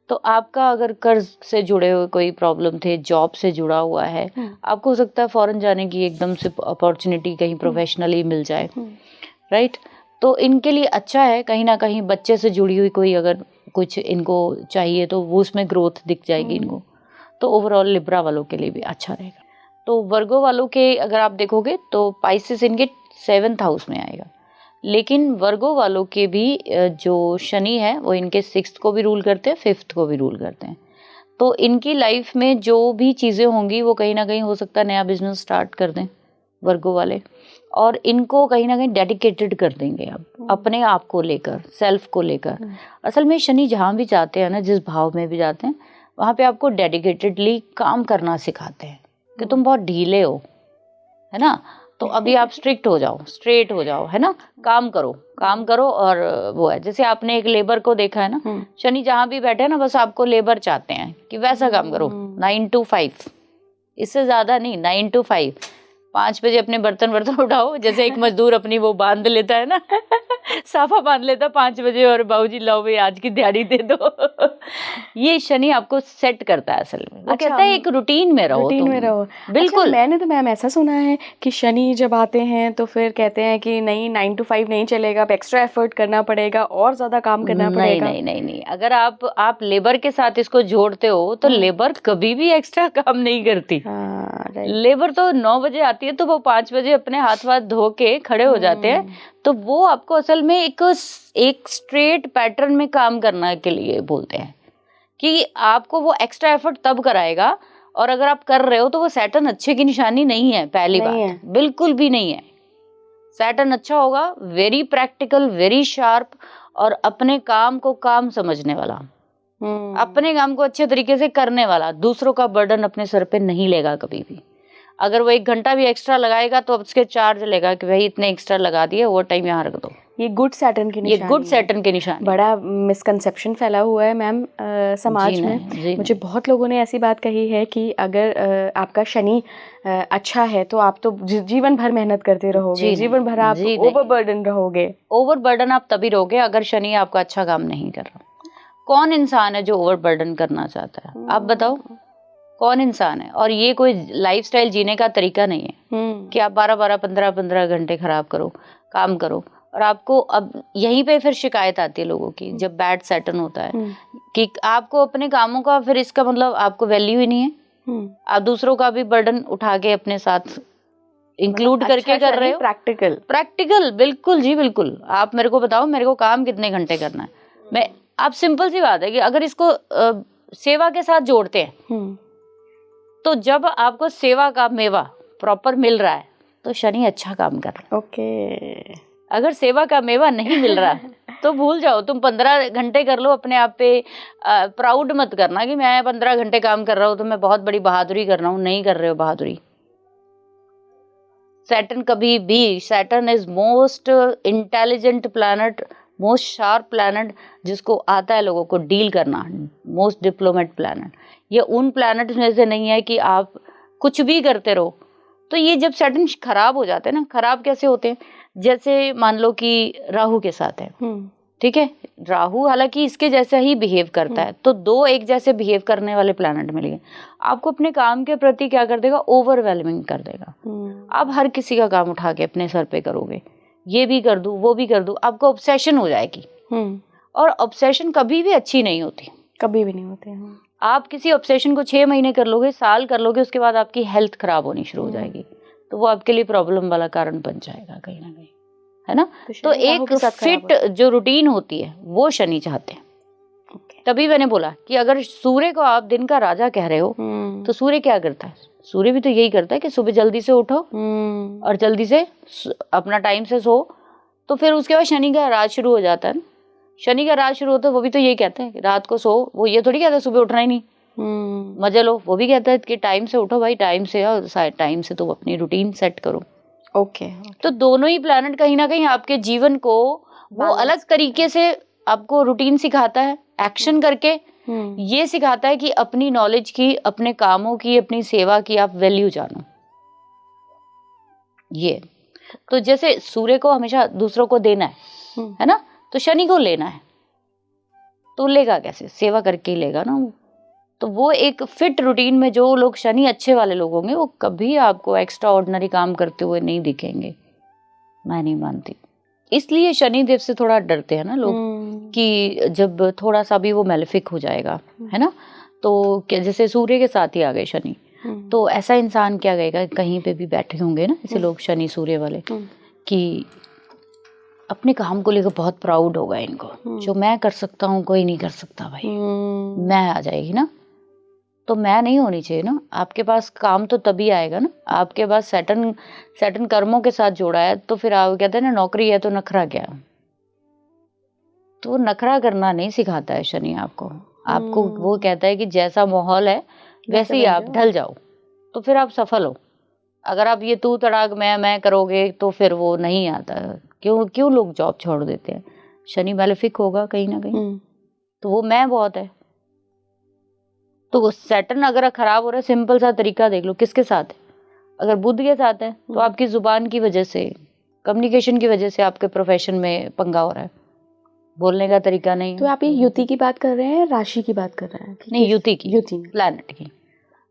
तो आपका अगर कर्ज से जुड़े हुए कोई प्रॉब्लम थे, जॉब से जुड़ा हुआ है, आपको हो सकता है फॉरेन जाने की एकदम से अपॉर्चुनिटी कहीं प्रोफेशनली मिल जाए, राइट। तो इनके लिए अच्छा है, कहीं ना कहीं बच्चे से जुड़ी हुई कोई अगर कुछ इनको चाहिए तो वो उसमें ग्रोथ दिख जाएगी इनको। तो ओवरऑल लिब्रा वालों के लिए भी अच्छा रहेगा। तो वर्गो वालों के अगर आप देखोगे तो पाइसिस इनके 7th हाउस में आएगा, लेकिन वर्गो वालों के भी जो शनि है वो इनके 6th को भी रूल करते हैं, 5th को भी रूल करते हैं। तो इनकी लाइफ में जो भी चीज़ें होंगी वो कहीं ना कहीं हो सकता है नया बिजनेस स्टार्ट कर दें वर्गो वाले, और इनको कहीं ना कहीं डेडिकेटेड कर देंगे अब अपने आप को लेकर, सेल्फ को लेकर। असल में शनि जहाँ भी जाते हैं ना, जिस भाव में भी जाते हैं, वहाँ पे आपको डेडिकेटेडली काम करना सिखाते हैं कि तुम बहुत ढीले हो, है ना, तो अभी आप स्ट्रिक्ट हो जाओ, स्ट्रेट हो जाओ, है ना, काम करो, काम करो। और वो है जैसे आपने एक लेबर को देखा है ना, शनि जहाँ भी बैठे हैं ना, बस आपको लेबर चाहते हैं कि वैसा काम करो, 9 to 5, इससे ज्यादा नहीं, 9 to 5। 5 बजे अपने बर्तन उठाओ, जैसे एक मजदूर अपनी वो बांध लेता है ना साफा बांध लेता 5 बजे, और बाबूजी लाओ भाई आज की दिहाड़ी दे दो ये शनि आपको सेट करता है असल में। वो कहता है एक रूटीन में रहो, रूटीन में रहो। बिल्कुल। अच्छा, मैंने तो मैम ऐसा सुना है कि शनि जब आते हैं तो फिर कहते हैं कि नहीं 9 to 5 नहीं चलेगा, अब एक्स्ट्रा एफर्ट करना पड़ेगा और ज्यादा काम करना पड़ेगा। नहीं, अगर आप लेबर के साथ इसको जोड़ते हो तो लेबर कभी भी एक्स्ट्रा काम नहीं करती। लेबर तो 9 बजे आती है तो वो 5 बजे अपने हाथ वाथ धो के खड़े हो जाते हैं। तो वो आपको असल में एक स्ट्रेट पैटर्न में काम करने के लिए बोलते हैं कि आपको वो एक्स्ट्रा एफर्ट तब कराएगा, और अगर आप कर रहे हो तो वो सैटर्न अच्छे की निशानी नहीं है। पहली बात बिल्कुल भी नहीं है। सैटर्न अच्छा होगा, वेरी प्रैक्टिकल, वेरी शार्प, और अपने काम को काम समझने वाला, अपने काम को अच्छे तरीके से करने वाला, दूसरों का बर्डन अपने सर पे नहीं लेगा कभी भी। अगर वो 1 घंटा भी एक्स्ट्रा लगाएगा तो अब उसके चार्ज लेगा कि भाई इतने एक्स्ट्रा लगा दिए, ओवर टाइम यहाँ रख दो। ये गुड सैटर्न की निशानी, ये गुड सैटर्न के निशानी। बड़ा मिसकंसेप्शन फैला हुआ है मैम समाज में। मुझे बहुत लोगों ने ऐसी बात कही है कि अगर आपका शनि अच्छा है तो आप तो जीवन भर मेहनत करते रहोगे, जीवन भर आप ओवरबर्डन रहोगे। ओवरबर्डन आप तभी रहोगे अगर शनि आपका अच्छा काम नहीं कर रहा। कौन इंसान है जो ओवरबर्डन करना चाहता है? आप बताओ, कौन इंसान है? और ये कोई लाइफस्टाइल जीने का तरीका नहीं है कि आप 12-12, 15-15 घंटे खराब करो, काम करो। और आपको अब यहीं पे फिर शिकायत आती है लोगों की जब बैड सैटर्न होता है कि आपको अपने कामों का, फिर इसका मतलब आपको वैल्यू ही नहीं है। आप दूसरों का भी बर्डन उठा के अपने साथ इंक्लूड करके कर रहे हो। प्रैक्टिकल बिल्कुल जी, बिल्कुल। आप मेरे को बताओ, मेरे को काम कितने घंटे करना है। आप सिंपल सी बात है कि अगर इसको सेवा के साथ जोड़ते हैं तो जब आपको सेवा का मेवा प्रॉपर मिल रहा है तो शनि अच्छा काम कर रहा है। ओके। अगर सेवा का मेवा नहीं मिल रहा तो भूल जाओ, तुम 15 घंटे कर लो, अपने आप पे प्राउड मत करना कि मैं 15 घंटे काम कर रहा हूँ तो मैं बहुत बड़ी बहादुरी कर रहा हूँ। नहीं कर रहे हो बहादुरी। सैटर्न कभी भी, Saturn is most intelligent planet, most sharp planet, जिसको आता है लोगों को डील करना, मोस्ट डिप्लोमेट प्लैनेट। ये उन प्लैनेट में से नहीं है कि आप कुछ भी करते रहो। तो ये जब सैटर्न खराब हो जाते हैं ना, खराब कैसे होते हैं, जैसे मान लो कि राहु के साथ है ठीक है, राहु हालांकि इसके जैसा ही बिहेव करता है, तो दो एक जैसे बिहेव करने वाले प्लैनेट मिल गए, आपको अपने काम के प्रति क्या कर देगा, ओवरवेलमिंग कर देगा। आप हर किसी का काम उठा के अपने सर पे करोगे, ये भी कर दूं वो भी कर दूं, आपको ऑब्सेशन हो जाएगी। और ऑब्सेशन कभी भी अच्छी नहीं होती, कभी भी नहीं होते। आप किसी ऑब्सेशन को 6 महीने कर लोगे, साल कर लोगे, उसके बाद आपकी हेल्थ खराब होनी शुरू हो जाएगी, तो वो आपके लिए प्रॉब्लम वाला कारण बन जाएगा कहीं ना कहीं, है ना। तो एक फिट जो रूटीन होती है वो शनि चाहते हैं। तभी मैंने बोला कि अगर सूर्य को आप दिन का राजा कह रहे हो, तो सूर्य क्या करता है, सूर्य भी तो यही करता है कि सुबह जल्दी से उठो और जल्दी से अपना टाइम से सो। तो फिर उसके बाद शनि का राज शुरू हो जाता है ना, शनि का राज शुरू होता है, वो भी तो यही कहते हैं कि रात को सो, वो ये थोड़ी कहता है सुबह उठना ही नहीं, मजे लो, वो भी कहता है कि टाइम से उठो भाई, टाइम से, और टाइम से तुम अपनी रूटीन सेट करो। ओके। तो दोनों ही प्लैनेट कहीं ना कहीं आपके जीवन को वो अलग तरीके से आपको रूटीन सिखाता है, एक्शन करके ये सिखाता है कि अपनी नॉलेज की, अपने कामों की, अपनी सेवा की आप वैल्यू जानो। ये तो जैसे सूर्य को हमेशा दूसरों को देना है ना, तो शनि को लेना है, तो लेगा कैसे, सेवा करके ही लेगा ना। तो वो एक फिट रूटीन में जो लोग शनि अच्छे वाले लोग होंगे, वो कभी आपको एक्स्ट्रा ऑर्डिनरी काम करते हुए नहीं दिखेंगे, मैं नहीं मानती। इसलिए शनि देव से थोड़ा डरते हैं ना लोग कि जब थोड़ा सा भी वो मैलेफिक हो जाएगा, है ना, तो जैसे सूर्य के साथ ही आ गए शनि, तो ऐसा इंसान क्या कहेगा, कहीं पे भी बैठे होंगे ना ऐसे लोग शनि सूर्य वाले, कि अपने काम को लेकर बहुत प्राउड होगा इनको, जो मैं कर सकता हूँ कोई नहीं कर सकता भाई, मैं आ जाएगी ना, तो मैं नहीं होनी चाहिए ना। आपके पास काम तो तभी आएगा ना, आपके पास सैटर्न कर्मों के साथ जोड़ा है, तो फिर आप कहते हैं ना, नौकरी है तो नखरा क्या, तो नखरा करना नहीं सिखाता है शनि आपको वो कहता है कि जैसा माहौल है वैसे ही आप ढल जाओ, तो फिर आप सफल हो। अगर आप ये तू तड़ाक मैं करोगे तो फिर वो नहीं आता। क्यों लोग जॉब छोड़ देते हैं, शनि मैलेफिक होगा कहीं ना कहीं, तो वो मैं बहुत है। तो सैटर्न अगर खराब हो रहा है, सिंपल सा तरीका देख लो किसके साथ है, अगर बुध के साथ है तो आपकी जुबान की वजह से, कम्युनिकेशन की वजह से आपके प्रोफेशन में पंगा हो रहा है, बोलने का तरीका नहीं। तो आप ये युति की बात कर रहे हैं, राशि की बात कर रहे हैं? नहीं, युति प्लैनेट की।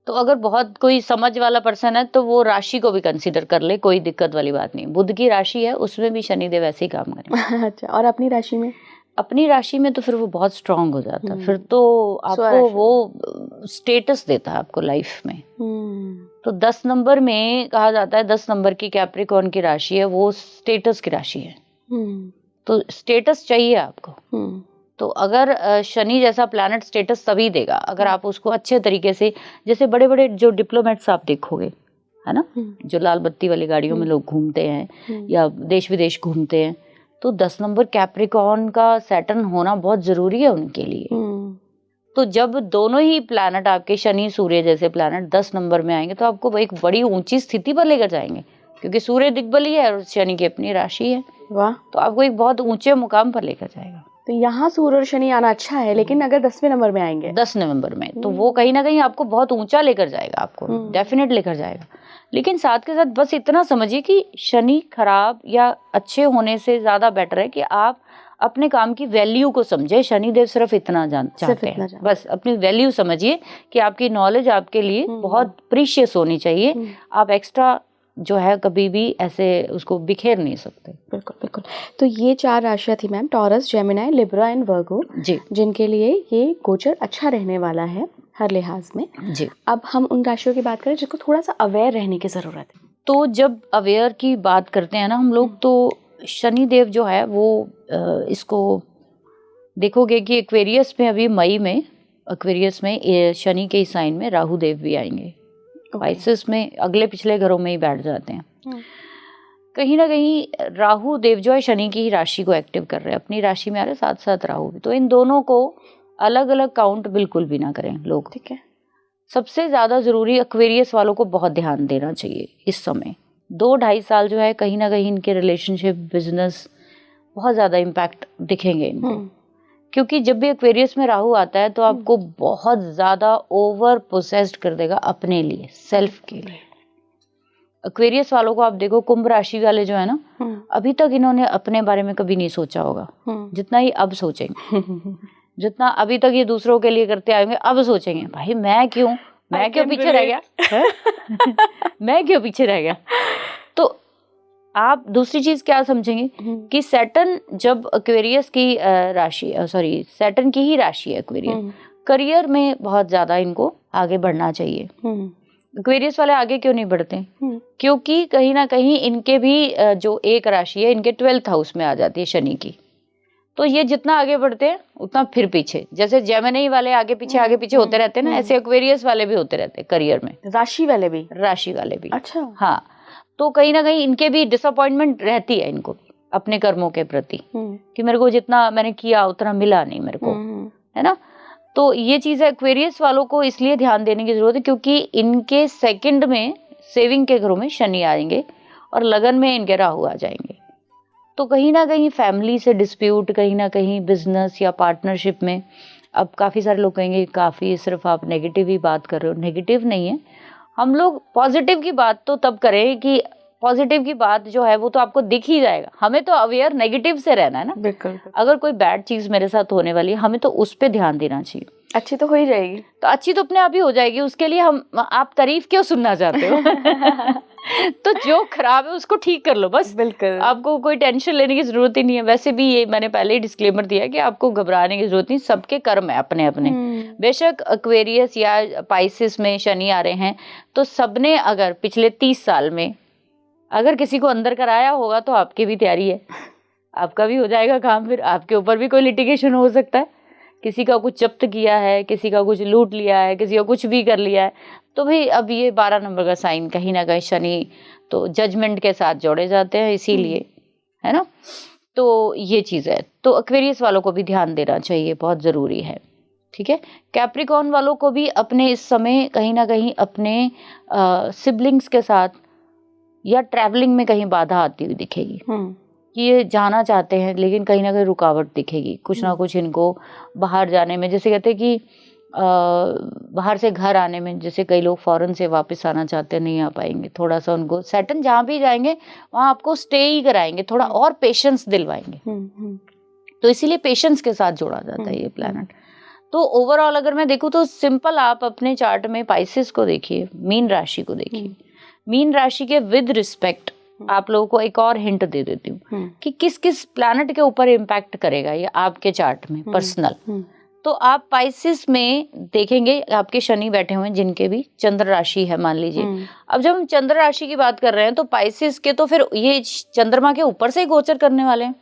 तो अगर बहुत कोई समझ वाला पर्सन है तो वो राशि को भी कंसीडर कर ले, कोई दिक्कत वाली बात नहीं। बुध की राशि है, उसमें भी शनिदेव ऐसे ही काम करें। अच्छा, और अपनी राशि में? अपनी राशि में तो फिर वो बहुत स्ट्रांग हो जाता है, फिर तो आपको वो स्टेटस देता है आपको लाइफ में। तो 10 नंबर में कहा जाता है, 10 नंबर की कैप्रिकॉर्न की राशि है, वो स्टेटस की राशि है, तो स्टेटस चाहिए आपको। तो अगर शनि जैसा प्लैनेट स्टेटस तभी देगा अगर आप उसको अच्छे तरीके से, जैसे बड़े बड़े जो डिप्लोमेट्स आप देखोगे, है ना, जो लाल बत्ती वाली गाड़ियों में लोग घूमते हैं या देश विदेश घूमते हैं, तो 10 नंबर कैप्रिकॉर्न का सैटर्न होना बहुत जरूरी है उनके लिए। तो जब दोनों ही प्लैनेट आपके, शनि सूर्य जैसे प्लैनेट 10 नंबर में आएंगे, तो आपको एक बड़ी ऊंची स्थिति पर लेकर जाएंगे, क्योंकि सूर्य दिग्बली है और शनि की अपनी राशि है। वाह। तो आपको एक बहुत ऊंचे मुकाम पर लेकर जाएगा। तो यहाँ सूर्य और शनि आना अच्छा है, लेकिन अगर 10वें नंबर में आएंगे, 10 नवंबर में, तो वो कहीं ना कहीं आपको बहुत ऊंचा लेकर जाएगा, आपको डेफिनेट लेकर जाएगा। लेकिन साथ के साथ बस इतना समझिए कि शनि खराब या अच्छे होने से ज्यादा बेटर है कि आप अपने काम की वैल्यू को समझे। शनिदेव सिर्फ इतना चाहते हैं, बस अपनी वैल्यू समझिए कि आपकी नॉलेज आपके लिए बहुत प्रीशियस होनी चाहिए। आप एक्स्ट्रा जो है कभी भी ऐसे उसको बिखेर नहीं सकते। बिल्कुल बिल्कुल। तो ये 4 राशियां थी ma'am, Taurus, Gemini, Libra and Virgo जी, जिनके लिए ये गोचर अच्छा रहने वाला है हर लिहाज में जी। अब हम उन राशियों की बात करें जिसको थोड़ा सा अवेयर रहने की जरूरत है। तो जब अवेयर की बात करते हैं ना हम लोग, तो शनिदेव जो है वो इसको देखोगे कि एक्वेरियस में अभी मई में, एक्वेरियस में शनि के साइन में राहु देव भी आएंगे। पाइसेस में अगले पिछले घरों में ही बैठ जाते हैं। कहीं ना कहीं राहु देव जो है शनि की ही राशि को एक्टिव कर रहे हैं, अपनी राशि में आ रहे, साथ साथ राहु भी। तो इन दोनों को अलग अलग काउंट बिल्कुल भी ना करें लोग, ठीक है। सबसे ज्यादा जरूरी एक्वेरियस वालों को बहुत ध्यान देना चाहिए इस समय। 2-2.5 साल जो है कहीं ना कहीं इनके रिलेशनशिप, बिजनेस बहुत ज्यादा इम्पैक्ट दिखेंगे इनको, क्योंकि जब भी एक्वेरियस में राहु आता है तो आपको बहुत ज्यादा ओवर पोसेस्ड कर देगा अपने लिए, सेल्फ के लिए। एक्वेरियस वालों को आप देखो, कुंभ राशि वाले जो है ना, अभी तक इन्होंने अपने बारे में कभी नहीं सोचा होगा जितना ही अब सोचेंगे। जितना अभी तक ये दूसरों के लिए करते आएंगे, अब सोचेंगे भाई मैं क्यों पीछे रह गया मैं क्यों पीछे रह गया। तो आप दूसरी चीज क्या समझेंगे कि सैटर्न जब एक्वेरियस की राशि, सॉरी सैटर्न की ही राशि है एक्वेरियस, करियर में बहुत ज्यादा इनको आगे बढ़ना चाहिए। एक्वेरियस वाले आगे क्यों नहीं बढ़ते? क्योंकि कहीं ना कहीं इनके भी जो एक राशि है, इनके 12th हाउस में आ जाती है शनि की। तो ये जितना आगे बढ़ते हैं उतना फिर पीछे, जैसे जेमिनी वाले आगे पीछे होते रहते हैं ना, ऐसे एक्वेरियस वाले भी होते रहते हैं करियर में। राशि वाले भी। अच्छा, हाँ। तो कहीं ना कहीं इनके भी डिसअपॉइंटमेंट रहती है इनको अपने कर्मों के प्रति, कि मेरे को जितना मैंने किया उतना मिला नहीं मेरे को, है ना। तो ये चीज है, एक्वेरियस वालों को इसलिए ध्यान देने की जरूरत है क्योंकि इनके सेकंड में सेविंग के घरों में शनि आएंगे और लगन में इनके राहु आ जाएंगे। तो कहीं ना कहीं फैमिली से डिस्प्यूट, कहीं ना कहीं बिजनेस या पार्टनरशिप में। अब काफ़ी सारे लोग कहेंगे काफ़ी सिर्फ आप नेगेटिव ही बात कर रहे हो। नेगेटिव नहीं है, हम लोग पॉजिटिव की बात तो तब करें कि पॉजिटिव की बात जो है वो तो आपको दिख ही जाएगा। हमें तो अवेयर नेगेटिव से रहना है ना। बिल्कुल। अगर कोई बैड चीज मेरे साथ होने वाली है, हमें तो उस पर ध्यान देना चाहिए। अच्छी तो हो ही जाएगी, तो अच्छी तो अपने आप ही हो जाएगी। उसके लिए आप तारीफ क्यों सुनना चाहते हो? तो जो खराब है उसको ठीक कर लो बस। बिल्कुल, आपको कोई टेंशन लेने की जरूरत ही नहीं है। वैसे भी ये मैंने पहले ही डिस्क्लेमर दिया कि आपको घबराने की जरूरत नहीं, सबके कर्म है अपने अपने। बेशक एक्वेरियस या पाइसिस में शनि आ रहे हैं, तो सबने अगर पिछले 30 साल में अगर किसी को अंदर कराया होगा तो आपकी भी तैयारी है, आपका भी हो जाएगा काम। फिर आपके ऊपर भी कोई लिटिगेशन हो सकता है, किसी का कुछ जब्त किया है, किसी का कुछ लूट लिया है, किसी का कुछ भी कर लिया है। तो भाई अब ये 12 नंबर का साइन, कहीं ना कहीं शनि तो जजमेंट के साथ जोड़े जाते हैं, इसीलिए, है ना। तो ये चीज है, तो एक्वेरियस वालों को भी ध्यान देना चाहिए, बहुत जरूरी है। ठीक है। कैप्रिकॉर्न वालों को भी अपने इस समय कहीं ना कहीं अपने सिबलिंग्स के साथ या ट्रैवलिंग में कहीं बाधा आती हुई दिखेगी, कि ये जाना चाहते हैं लेकिन कहीं ना कहीं रुकावट दिखेगी, कुछ ना कुछ इनको बाहर जाने में। जैसे कहते हैं कि बाहर से घर आने में, जैसे कई लोग फॉरेन से वापस आना चाहते हैं, नहीं आ पाएंगे। थोड़ा सा उनको सैटर्न जहाँ भी जाएंगे वहाँ आपको स्टे ही कराएंगे, थोड़ा और पेशेंस दिलवाएंगे। तो इसीलिए पेशेंस के साथ जोड़ा जाता है ये प्लैनेट। तो ओवरऑल अगर मैं देखूँ तो सिंपल आप अपने चार्ट में पाइसेस को देखिए, मीन राशि को देखिए। मीन राशि के विद रिस्पेक्ट आप लोगों को एक और हिंट दे देती हूँ कि किस किस प्लैनेट के ऊपर इम्पैक्ट करेगा ये आपके चार्ट में पर्सनल। तो आप पाइसेस में देखेंगे आपके शनि बैठे हुए हैं, जिनके भी चंद्र राशि है मान लीजिए। अब जब हम चंद्र राशि की बात कर रहे हैं तो पाइसेस के तो फिर ये चंद्रमा के ऊपर से ही गोचर करने वाले हैं।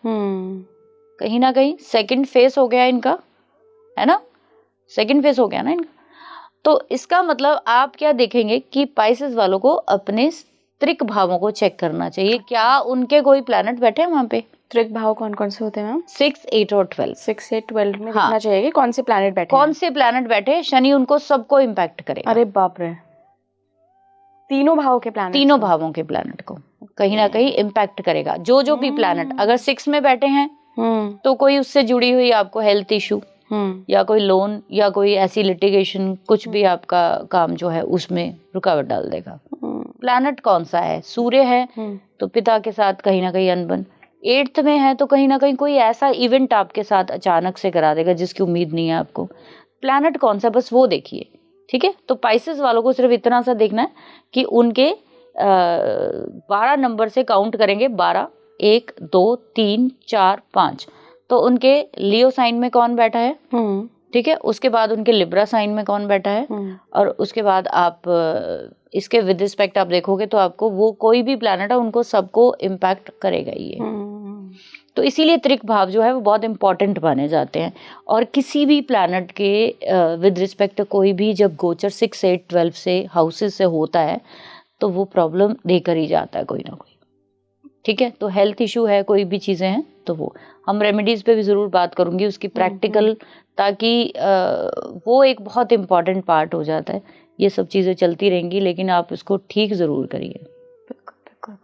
कहीं ना कहीं सेकंड फेस हो गया इनका, है ना, सेकंड फेस हो गया ना इनका। तो इसका मतलब आप क्या देखेंगे कि पाइसेस वालों को अपने त्रिक भावों को चेक करना चाहिए, क्या उनके कोई प्लैनेट बैठे हैं वहां पे। त्रिक भाव कौन कौन से होते हैं मैम? 6, 8 और 12। 6, 8, 12 में देखना चाहिए कि कौन से प्लैनेट बैठे हैं। कौन से प्लैनेट बैठे, शनि उनको सबको इम्पैक्ट करेगा। अरे बाप रे, तीनों भावों के प्लैनेट, तीनों भावों के प्लैनेट को कहीं ना कहीं इम्पैक्ट करेगा। जो भी प्लैनेट अगर 6 में बैठे हैं तो कोई उससे जुड़ी हुई आपको हेल्थ इशू या कोई लोन या कोई ऐसी लिटिगेशन, कुछ भी आपका काम जो है उसमें रुकावट डाल देगा। प्लैनेट कौन सा है? सूर्य है तो पिता के साथ कहीं ना कहीं अनबन। 8th में है तो कहीं ना कहीं कोई ऐसा इवेंट आपके साथ अचानक से करा देगा जिसकी उम्मीद नहीं है आपको। प्लैनेट कौन सा, बस वो देखिए। ठीक है। तो पाइसेस वालों को सिर्फ इतना सा देखना है कि उनके 12 नंबर से काउंट करेंगे, 12, 1, 2, 3, 4, 5। तो उनके लियो साइन में कौन बैठा है, ठीक है, उसके बाद उनके लिब्रा साइन में कौन बैठा है, और उसके बाद आप इसके विद रिस्पेक्ट आप देखोगे तो आपको वो कोई भी प्लैनेट है उनको सबको इम्पैक्ट करेगा ये। तो इसीलिए त्रिक भाव जो है वो बहुत इंपॉर्टेंट माने जाते हैं। और किसी भी प्लैनेट के विद रिस्पेक्ट कोई भी जब गोचर 6, 8, 12 से हाउसेस से होता है तो वो प्रॉब्लम देकर ही जाता है कोई ना कोई। ठीक है। तो हेल्थ इशू है, कोई भी चीज़ें हैं तो वो हम रेमेडीज पे भी ज़रूर बात करूंगी उसकी प्रैक्टिकल, ताकि वो एक बहुत इम्पॉर्टेंट पार्ट हो जाता है। ये सब चीज़ें चलती रहेंगी लेकिन आप इसको ठीक ज़रूर करिए। बिल्कुल बिल्कुल।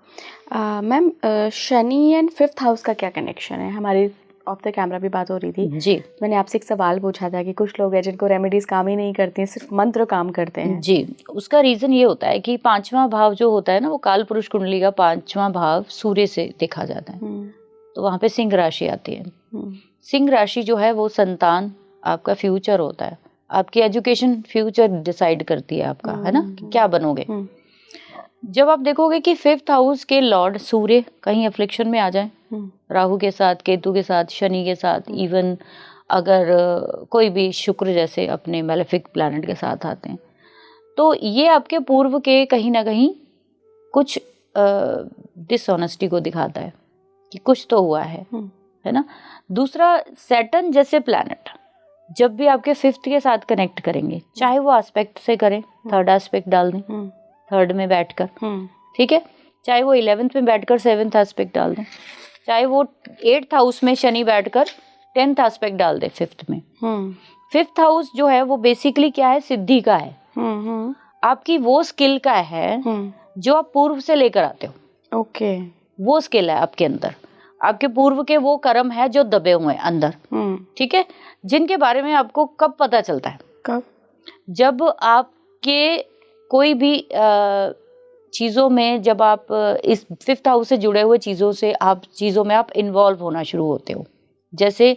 Ma'am, Shani and 5th house का क्या कनेक्शन है हमारी ऑफ द कैमरा भी बात हो रही थी जी मैंने आपसे एक सवाल पूछा था कि कुछ लोग हैं जिनको रेमेडीज काम ही नहीं करती हैं, सिर्फ मंत्र काम करते हैं। जी, उसका रीजन ये होता है कि पांचवा भाव जो होता है ना, वो काल पुरुष कुंडली का पांचवा भाव सूर्य से देखा जाता है। तो वहाँ पे सिंह राशि आती है। सिंह राशि जो है वो संतान, आपका फ्यूचर होता है, आपकी एजुकेशन फ्यूचर डिसाइड करती है आपका, है ना, कि क्या बनोगे। जब आप देखोगे कि 5th हाउस के लॉर्ड सूर्य कहीं अफ्लिक्शन में आ जाए, राहु के साथ, केतु के साथ, शनि के साथ, इवन अगर कोई भी शुक्र जैसे अपने मैलेफिक प्लैनेट के साथ आते हैं, तो ये आपके पूर्व के कहीं ना कहीं कुछ डिसऑनेस्टी को दिखाता है कि कुछ तो हुआ है ना। दूसरा, सैटर्न जैसे प्लैनेट जब भी आपके 5th के साथ कनेक्ट करेंगे, चाहे वो एस्पेक्ट से करें, थर्ड एस्पेक्ट डाल दें, थर्ड में बैठकर, ठीक है, चाहे वो 11th में बैठकर 7th एस्पेक्ट डाल दें, चाहे वो 8th हाउस में शनि बैठकर 10th एस्पेक्ट डाल दे 5th में। 5th हाउस जो है वो बेसिकली क्या है, सिद्धि का है, आपकी वो स्किल का है जो आप पूर्व से लेकर आते हो। ओके, वो स्किल है आपके अंदर, आपके पूर्व के वो कर्म है जो दबे हुए हैं अंदर, ठीक है, जिनके बारे में आपको कब पता चलता है? कब? जब आपके कोई भी चीज़ों में, जब आप इस 5th हाउस से जुड़े हुए चीज़ों में आप इन्वॉल्व होना शुरू होते हो। जैसे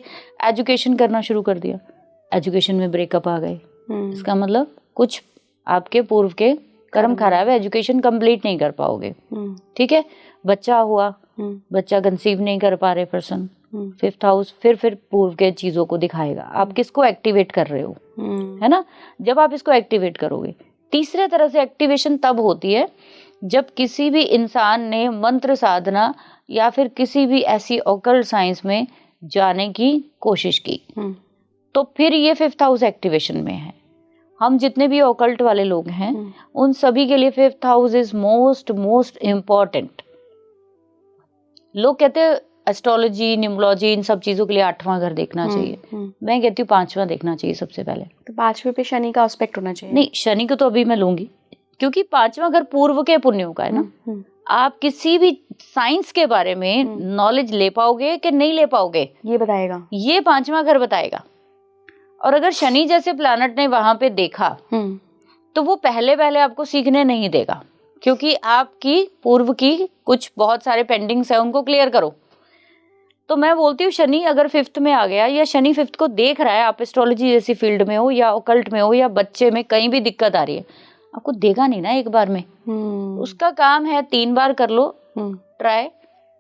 एजुकेशन करना शुरू कर दिया, एजुकेशन में ब्रेकअप आ गए, इसका मतलब कुछ आपके पूर्व के कर्म खराब है, एजुकेशन कंप्लीट नहीं कर पाओगे, ठीक है। बच्चा हुआ, बच्चा कंसीव नहीं कर पा रहे पर्सन, 5th हाउस फिर पूर्व के चीज़ों को दिखाएगा, आप किसको एक्टिवेट कर रहे हो, है ना। जब आप इसको एक्टिवेट करोगे, तीसरे तरह से एक्टिवेशन तब होती है जब किसी भी इंसान ने मंत्र साधना या फिर किसी भी ऐसी ऑकल्ट साइंस में जाने की कोशिश की, तो फिर ये 5th हाउस एक्टिवेशन में है। हम जितने भी ऑकल्ट वाले लोग हैं उन सभी के लिए 5th house is most important. लोग कहते हैं एस्ट्रोलॉजी, न्यूमरोलॉजी, इन सब चीजों के लिए 8वां घर देखना चाहिए, मैं कहती हूँ 5वां देखना चाहिए सबसे पहले। तो 5वें पे शनि का एस्पेक्ट होना चाहिए? नहीं, शनि को तो अभी मैं लूंगी, क्योंकि 5वां घर पूर्व के पुण्यों का है ना। आप किसी भी साइंस के बारे में नॉलेज ले पाओगे कि नहीं ले पाओगे, ये बताएगा, ये 5वां घर बताएगा। और अगर शनि जैसे प्लैनेट ने वहां पे देखा तो वो पहले आपको सीखने नहीं देगा, क्योंकि आपकी पूर्व की कुछ बहुत सारे पेंडिंग्स है, उनको क्लियर करो। तो मैं बोलती हूँ शनि अगर 5th में आ गया, या शनि 5th को देख रहा है, आप एस्ट्रोलॉजी जैसी फील्ड में हो या ऑकल्ट में हो या बच्चे में कहीं भी दिक्कत आ रही है, आपको देगा नहीं ना एक बार में। उसका काम है 3 बार कर लो ट्राई,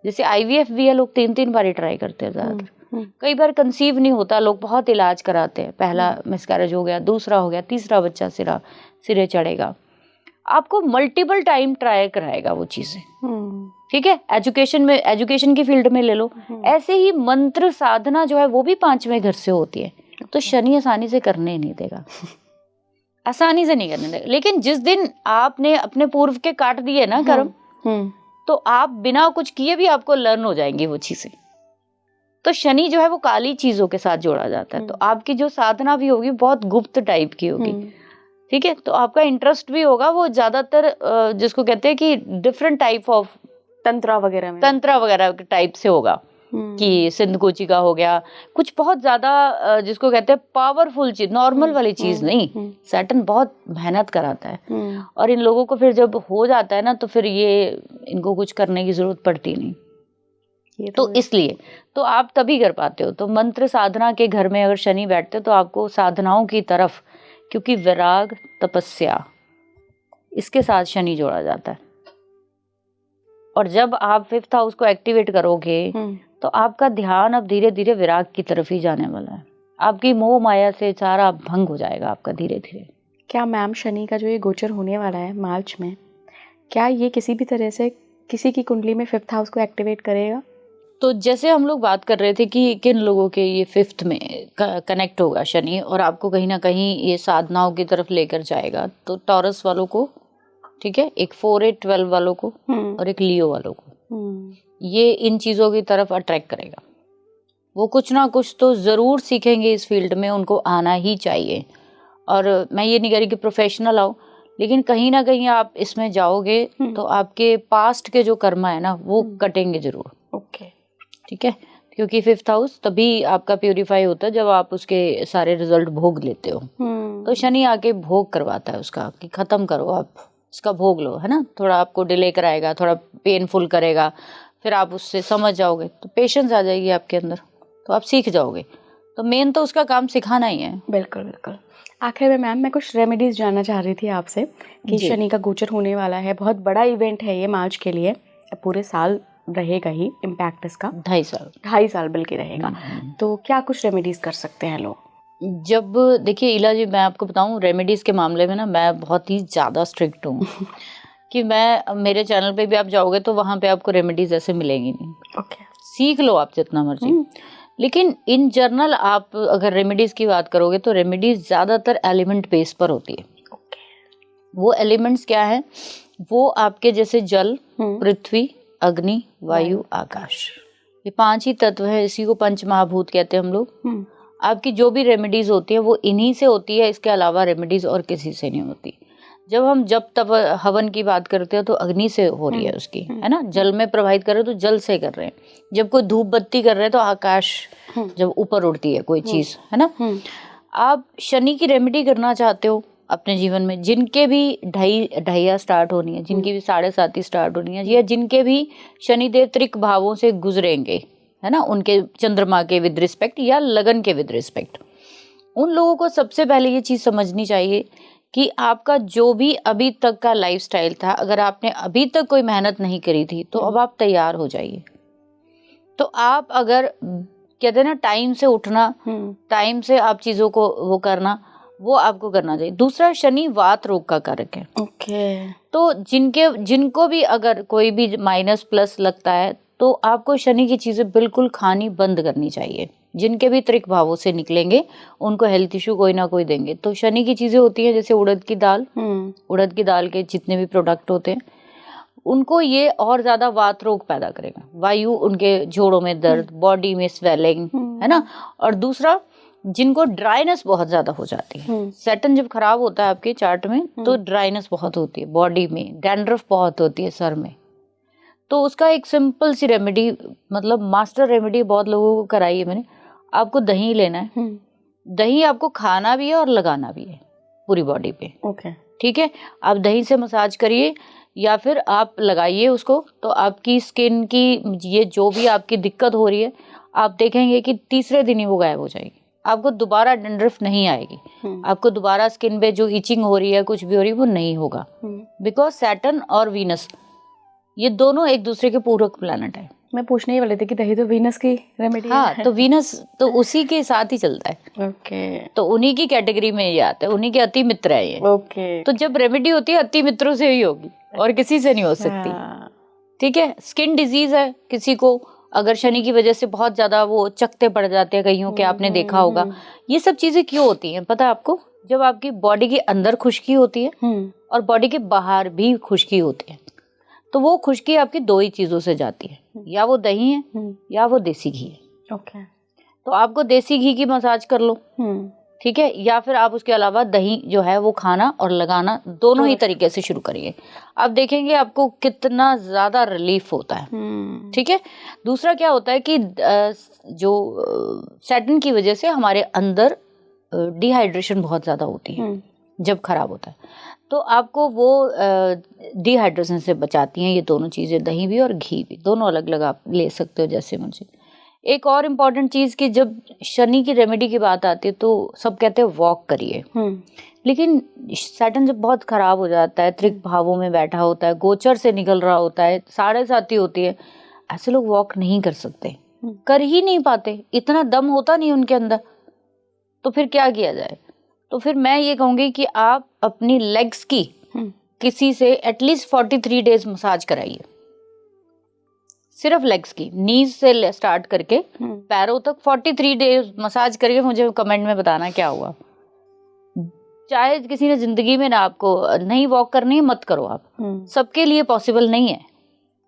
जैसे IVF भी है, लोग 3 बार ही ट्राई करते हैं ज्यादातर। कई बार कंसीव नहीं होता, लोग बहुत इलाज कराते हैं, पहला मिसकैरेज हो गया, दूसरा हो गया, तीसरा बच्चा सिरे चढ़ेगा। आपको मल्टीपल टाइम ट्राई कराएगा वो चीजें, ठीक है। एजुकेशन की फील्ड में ले लो, ऐसे ही मंत्र साधना जो है वो भी 5वें घर से होती है। तो शनि आसानी से करने नहीं देगा, आसानी से नहीं करने देगा। लेकिन जिस दिन आपने अपने पूर्व के काट दिए ना कर्म, तो आप बिना कुछ किए भी आपको लर्न हो जाएंगी वो चीजें। तो शनि जो है वो काली चीजों के साथ जोड़ा जाता है, तो आपकी जो साधना भी होगी बहुत गुप्त टाइप की होगी, ठीक है। तो आपका इंटरेस्ट भी होगा वो ज्यादातर जिसको कहते हैं कि डिफरेंट टाइप ऑफ तंत्रा वगैरह के टाइप से होगा, कि सिंधकोची का हो गया, कुछ बहुत ज्यादा जिसको कहते हैं पावरफुल चीज, नॉर्मल वाली चीज नहीं। सैटर्न बहुत मेहनत कराता है, और इन लोगों को फिर जब हो जाता है ना, तो फिर ये इनको कुछ करने की जरूरत पड़ती नहीं। तो इसलिए तो आप तभी कर पाते हो। तो मंत्र साधना के घर में अगर शनि बैठते तो आपको साधनाओं की तरफ, क्योंकि विराग, तपस्या, इसके साथ शनि जोड़ा जाता है। और जब आप 5th हाउस को एक्टिवेट करोगे तो आपका ध्यान अब धीरे धीरे विराग की तरफ ही जाने वाला है, आपकी मोह माया से सारा भंग हो जाएगा आपका धीरे धीरे। क्या मैम, शनि का जो ये गोचर होने वाला है मार्च में, क्या ये किसी भी तरह से किसी की कुंडली में 5th हाउस को एक्टिवेट करेगा? तो जैसे हम लोग बात कर रहे थे कि किन लोगों के ये 5th में कनेक्ट होगा शनि, और आपको कहीं ना कहीं ये साधनाओं की तरफ लेकर जाएगा, तो टॉरस वालों को, ठीक है, एक 4, 8, 12 वालों को, और एक लियो वालों को, ये इन चीज़ों की तरफ अट्रैक्ट करेगा। वो कुछ ना कुछ तो ज़रूर सीखेंगे इस फील्ड में, उनको आना ही चाहिए। और मैं ये नहीं कह रही कि प्रोफेशनल आओ, लेकिन कहीं ना कहीं आप इसमें जाओगे तो आपके पास्ट के जो कर्मा है ना वो कटेंगे जरूर। ओके, ठीक है, क्योंकि 5th हाउस तभी आपका प्यूरिफाई होता है जब आप उसके सारे रिजल्ट भोग लेते हो। तो शनि आके भोग करवाता है उसका कि खत्म करो, आप इसका भोग लो, है ना। थोड़ा आपको डिले कराएगा, थोड़ा पेनफुल करेगा, फिर आप उससे समझ जाओगे तो पेशेंस आ जाएगी आपके अंदर, तो आप सीख जाओगे। तो मेन तो उसका काम सिखाना ही है। बिल्कुल बिल्कुल। आखिर में मैम मैं कुछ रेमेडीज जानना चाह रही थी आपसे कि जी। शनि का गोचर होने वाला है, बहुत बड़ा इवेंट है ये मार्च के लिए, पूरे साल रहेगा ही इम्पैक्ट इसका, 2.5 साल बल्कि रहेगा। तो क्या कुछ रेमेडीज कर सकते हैं लोग? जब देखिए इला जी, मैं आपको बताऊं रेमेडीज के मामले में ना मैं बहुत ही ज़्यादा स्ट्रिक्ट हूँ कि मैं, मेरे चैनल पे भी आप जाओगे तो वहाँ पे आपको रेमेडीज ऐसे मिलेंगी नहीं। ओके। सीख लो आप जितना मर्जी, लेकिन इन जनरल आप अगर रेमेडीज की बात करोगे तो रेमेडीज ज़्यादातर एलिमेंट बेस पर होती है। वो एलिमेंट्स क्या है? वो आपके जैसे जल, पृथ्वी, अग्नि, वायु, आकाश, ये 5 ही तत्व है। इसी को पंच महाभूत कहते हैं हम लोग। आपकी जो भी रेमेडीज होती है वो इन्हीं से होती है, इसके अलावा रेमेडीज और किसी से नहीं होती। जब हम जब तब हवन की बात करते हो तो अग्नि से हो रही है उसकी, है ना। जल में प्रवाहित कर रहे हो तो जल से कर रहे हैं। जब कोई धूप बत्ती कर रहे हैं तो आकाश, जब ऊपर उड़ती है कोई चीज, है ना। आप शनि की रेमेडी करना चाहते हो अपने जीवन में, जिनके भी ढैया स्टार्ट होनी है, जिनकी भी 7.5 स्टार्ट होनी है, या जिनके भी शनिदेव त्रिक भावों से गुजरेंगे, है ना, उनके चंद्रमा के विद रिस्पेक्ट या लगन के विद रिस्पेक्ट, उन लोगों को सबसे पहले ये चीज समझनी चाहिए कि आपका जो भी अभी तक का लाइफस्टाइल था, अगर आपने अभी तक कोई मेहनत नहीं करी थी तो अब आप तैयार हो जाइए। तो आप अगर कहते हैं ना टाइम से उठना, टाइम से आप चीजों को वो करना, वो आपको करना चाहिए। दूसरा, शनि वात रोग का कारक है। ओके। तो जिनको भी अगर कोई भी माइनस प्लस लगता है तो आपको शनि की चीजें बिल्कुल खानी बंद करनी चाहिए। जिनके भी त्रिक भावों से निकलेंगे उनको हेल्थ इशू कोई ना कोई देंगे। तो शनि की चीजें होती हैं जैसे उड़द की दाल के जितने भी प्रोडक्ट होते हैं उनको ये और ज्यादा वात रोग पैदा करेगा। वायु, उनके जोड़ों में दर्द, बॉडी में स्वेलिंग, है ना। और दूसरा, जिनको ड्राइनेस बहुत ज्यादा हो जाती है, सैटर्न जब खराब होता है आपके चार्ट में तो ड्राइनेस बहुत होती है बॉडी में, डैंड्रफ बहुत होती है सर में। तो उसका एक सिंपल सी रेमेडी, मतलब मास्टर रेमेडी बहुत लोगों को कराई है मैंने। आपको दही लेना है, दही आपको खाना भी है और लगाना भी है पूरी बॉडी पे। ओके। ठीक है, आप दही से मसाज करिए या फिर आप लगाइए उसको, तो आपकी स्किन की ये जो भी आपकी दिक्कत हो रही है आप देखेंगे कि तीसरे दिन ही वो गायब हो जाएगी। आपको दोबारा डैंड्रफ नहीं आएगी, आपको दोबारा स्किन पे जो इचिंग हो रही है, कुछ भी हो रही है, वो नहीं होगा। बिकॉज सैटर्न और वीनस ये दोनों एक दूसरे के पूरक प्लैनेट है। मैं पूछने ही वाले थे कि दही तो वीनस की रेमेडी हाँ है। तो वीनस तो उसी के साथ ही चलता है। ओके। तो उन्हीं की कैटेगरी में ये आता है, उन्हीं के अति मित्र है ये। ओके। तो जब रेमेडी होती है अति मित्रों से ही होगी और किसी से नहीं हो सकती। ठीक है, स्किन डिजीज है किसी को, अगर शनि की वजह से बहुत ज्यादा वो चकते पड़ जाते हैं कईयों के, आपने देखा होगा। ये सब चीजें क्यों होती हैं पता है आपको? जब आपकी बॉडी के अंदर खुश्की होती है और बॉडी के बाहर भी खुश्की होती है, तो वो खुश्की आपकी 2 ही चीजों से जाती है, या वो दही है या वो देसी घी है। ओके। तो आपको देसी घी की मसाज कर लो, ठीक है, या फिर आप उसके अलावा दही जो है वो खाना और लगाना दोनों ही तरीके से शुरू करिए। आप देखेंगे आपको कितना ज्यादा रिलीफ होता है। ठीक है। दूसरा क्या होता है कि जो सैटर्न की वजह से हमारे अंदर डिहाइड्रेशन बहुत ज्यादा होती है जब खराब होता है, तो आपको वो डिहाइड्रेशन से बचाती हैं ये दोनों चीजें, दही भी और घी भी, दोनों अलग अलग आप ले सकते हो जैसे मर्जी। एक और इम्पॉर्टेंट चीज कि जब शनि की रेमेडी की बात आती है तो सब कहते हैं वॉक करिए, लेकिन सैटर्न जब बहुत खराब हो जाता है, त्रिक भावों में बैठा होता है, गोचर से निकल रहा होता है, 7.5 होती है, ऐसे लोग वॉक नहीं कर सकते, कर ही नहीं पाते, इतना दम होता नहीं उनके अंदर। तो फिर क्या किया जाए? तो फिर मैं ये कहूंगी कि आप अपनी लेग्स की किसी से एटलीस्ट 43 डेज मसाज कराइए, सिर्फ लेग्स की, नीज से स्टार्ट करके पैरों तक 43 डेज मसाज करके मुझे कमेंट में बताना क्या हुआ। चाहे किसी ने जिंदगी में ना आपको नहीं वॉक करनी है मत करो आप, सबके लिए पॉसिबल नहीं है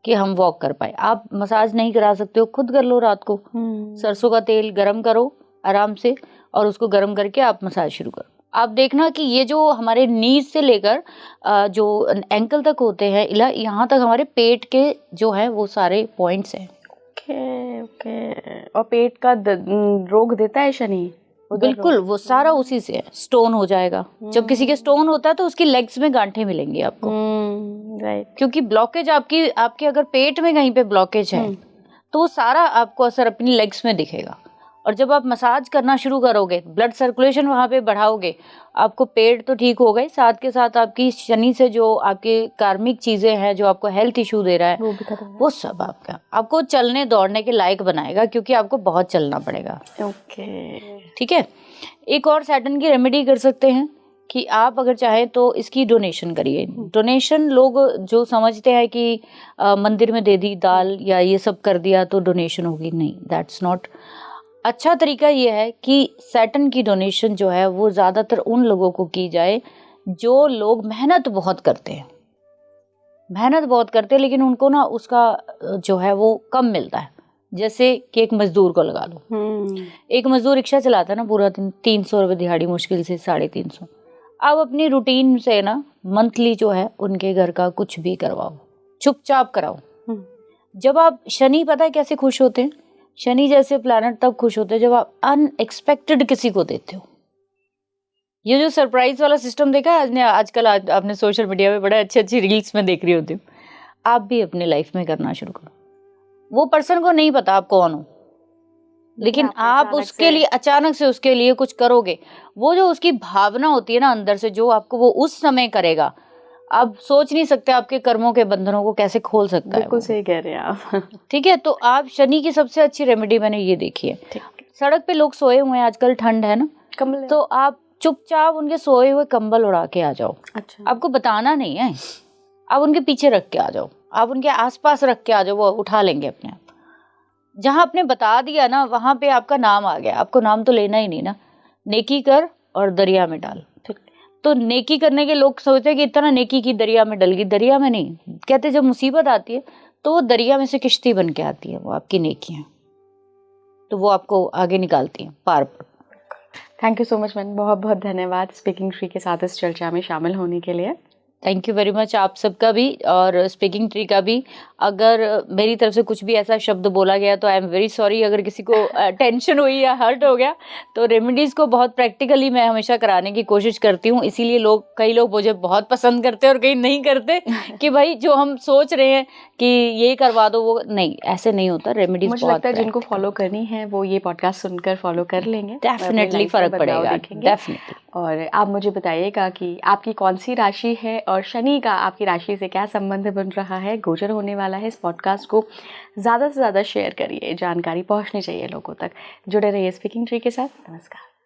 कि हम वॉक कर पाए। आप मसाज नहीं करा सकते हो, खुद कर लो। रात को सरसों का तेल गरम करो आराम से और उसको गरम करके आप मसाज शुरू करो। आप देखना कि ये जो हमारे नीज से लेकर जो एंकल तक होते हैं, यहाँ तक हमारे पेट के जो है वो सारे पॉइंट्स हैं। ओके। और पेट का रोग देता है शनि? बिल्कुल, वो सारा उसी से है। स्टोन हो जाएगा, जब किसी के स्टोन होता है तो उसकी लेग्स में गांठें मिलेंगी आपको, राइट। क्योंकि ब्लॉकेज आपके अगर पेट में कहीं पे ब्लॉकेज है तो वो सारा आपको असर अपनी लेग्स में दिखेगा। और जब आप मसाज करना शुरू करोगे, ब्लड सर्कुलेशन वहाँ पे बढ़ाओगे, आपको पेट तो ठीक हो गए, साथ के साथ आपकी शनि से जो आपकी कार्मिक चीजें हैं, जो आपको हेल्थ इशू दे रहा है, वो सब आपको चलने दौड़ने के लायक बनाएगा, क्योंकि आपको बहुत चलना पड़ेगा। ओके, ठीक है। एक और सैटर्न की रेमेडी कर सकते हैं कि आप अगर चाहें तो इसकी डोनेशन करिए। डोनेशन लोग जो समझते हैं कि मंदिर में दे दी दाल या ये सब कर दिया तो डोनेशन होगी, नहीं, दैट्स नॉट। अच्छा तरीका ये है कि सैटर्न की डोनेशन जो है वो ज़्यादातर उन लोगों को की जाए जो लोग मेहनत बहुत करते हैं, लेकिन उनको ना उसका जो है वो कम मिलता है। जैसे कि एक मजदूर को लगा लो, एक मजदूर रिक्शा चलाता है ना पूरा दिन, 300 रुपये दिहाड़ी, मुश्किल से 350। आप अपनी रूटीन से ना मंथली जो है उनके घर का कुछ भी करवाओ, चुपचाप कराओ। जब आप शनि, पता है कैसे खुश होते हैं? शनि जैसे प्लैनेट तब खुश होते हैं जब आप अनएक्सपेक्टेड किसी को देते हो। ये जो सरप्राइज वाला सिस्टम देखा है आजकल आपने सोशल मीडिया पे बड़े अच्छी रील्स में देख रही होती हूँ, आप भी अपने लाइफ में करना शुरू करो। वो पर्सन को नहीं पता आप कौन हो, लेकिन आप उसके लिए अचानक से उसके लिए कुछ करोगे, वो जो उसकी भावना होती है ना अंदर से, जो आपको वो उस समय करेगा, आप सोच नहीं सकते आपके कर्मों के बंधनों को कैसे खोल सकता है। बिल्कुल सही कह रहे हैं आप। ठीक है, तो आप शनि की सबसे अच्छी रेमेडी मैंने ये देखी है। सड़क पे लोग सोए हुए हैं, आजकल ठंड है ना, कंबल, तो आप चुपचाप उनके सोए हुए कंबल उड़ा के आ जाओ। अच्छा, आपको बताना नहीं है, आप उनके पीछे रख के आ जाओ, आप उनके आसपास रख के आ जाओ, वो उठा लेंगे अपने आप। जहां आपने बता दिया ना वहां पे आपका नाम आ गया, आपको नाम तो लेना ही नहीं ना। नेकी कर और दरिया में डाल। तो नेकी करने के लोग सोचते हैं कि इतना नेकी की दरिया में डल गई, दरिया में नहीं। कहते जब मुसीबत आती है तो वो दरिया में से किश्ती बन के आती है, वो आपकी नेकियां, तो वो आपको आगे निकालती हैं पार पर। Thank you so much ma'am, बहुत बहुत धन्यवाद स्पीकिंग ट्री के साथ इस चर्चा में शामिल होने के लिए। थैंक यू वेरी मच आप सबका भी और स्पीकिंग ट्री का भी। अगर मेरी तरफ से कुछ भी ऐसा शब्द बोला गया तो आई एम वेरी सॉरी, अगर किसी को टेंशन हुई या हर्ट हो गया। तो रेमेडीज़ को बहुत प्रैक्टिकली मैं हमेशा कराने की कोशिश करती हूँ, इसीलिए कई लोग मुझे बहुत पसंद करते हैं और कई नहीं करते कि भाई जो हम सोच रहे हैं कि ये करवा दो, वो नहीं, ऐसे नहीं होता। रेमेडीज मुझे लगता है जिनको फॉलो करनी है वो ये पॉडकास्ट सुनकर फॉलो कर लेंगे, डेफिनेटली फर्क पड़ेगा, डेफिनेटली। और आप मुझे बताइएगा कि आपकी कौन सी राशि है और शनि का आपकी राशि से क्या संबंध बन रहा है, गोचर होने वाला है। इस पॉडकास्ट को ज़्यादा से ज़्यादा शेयर करिए, जानकारी पहुंचनी चाहिए लोगों तक। जुड़े रहिए स्पीकिंग ट्री के साथ। नमस्कार।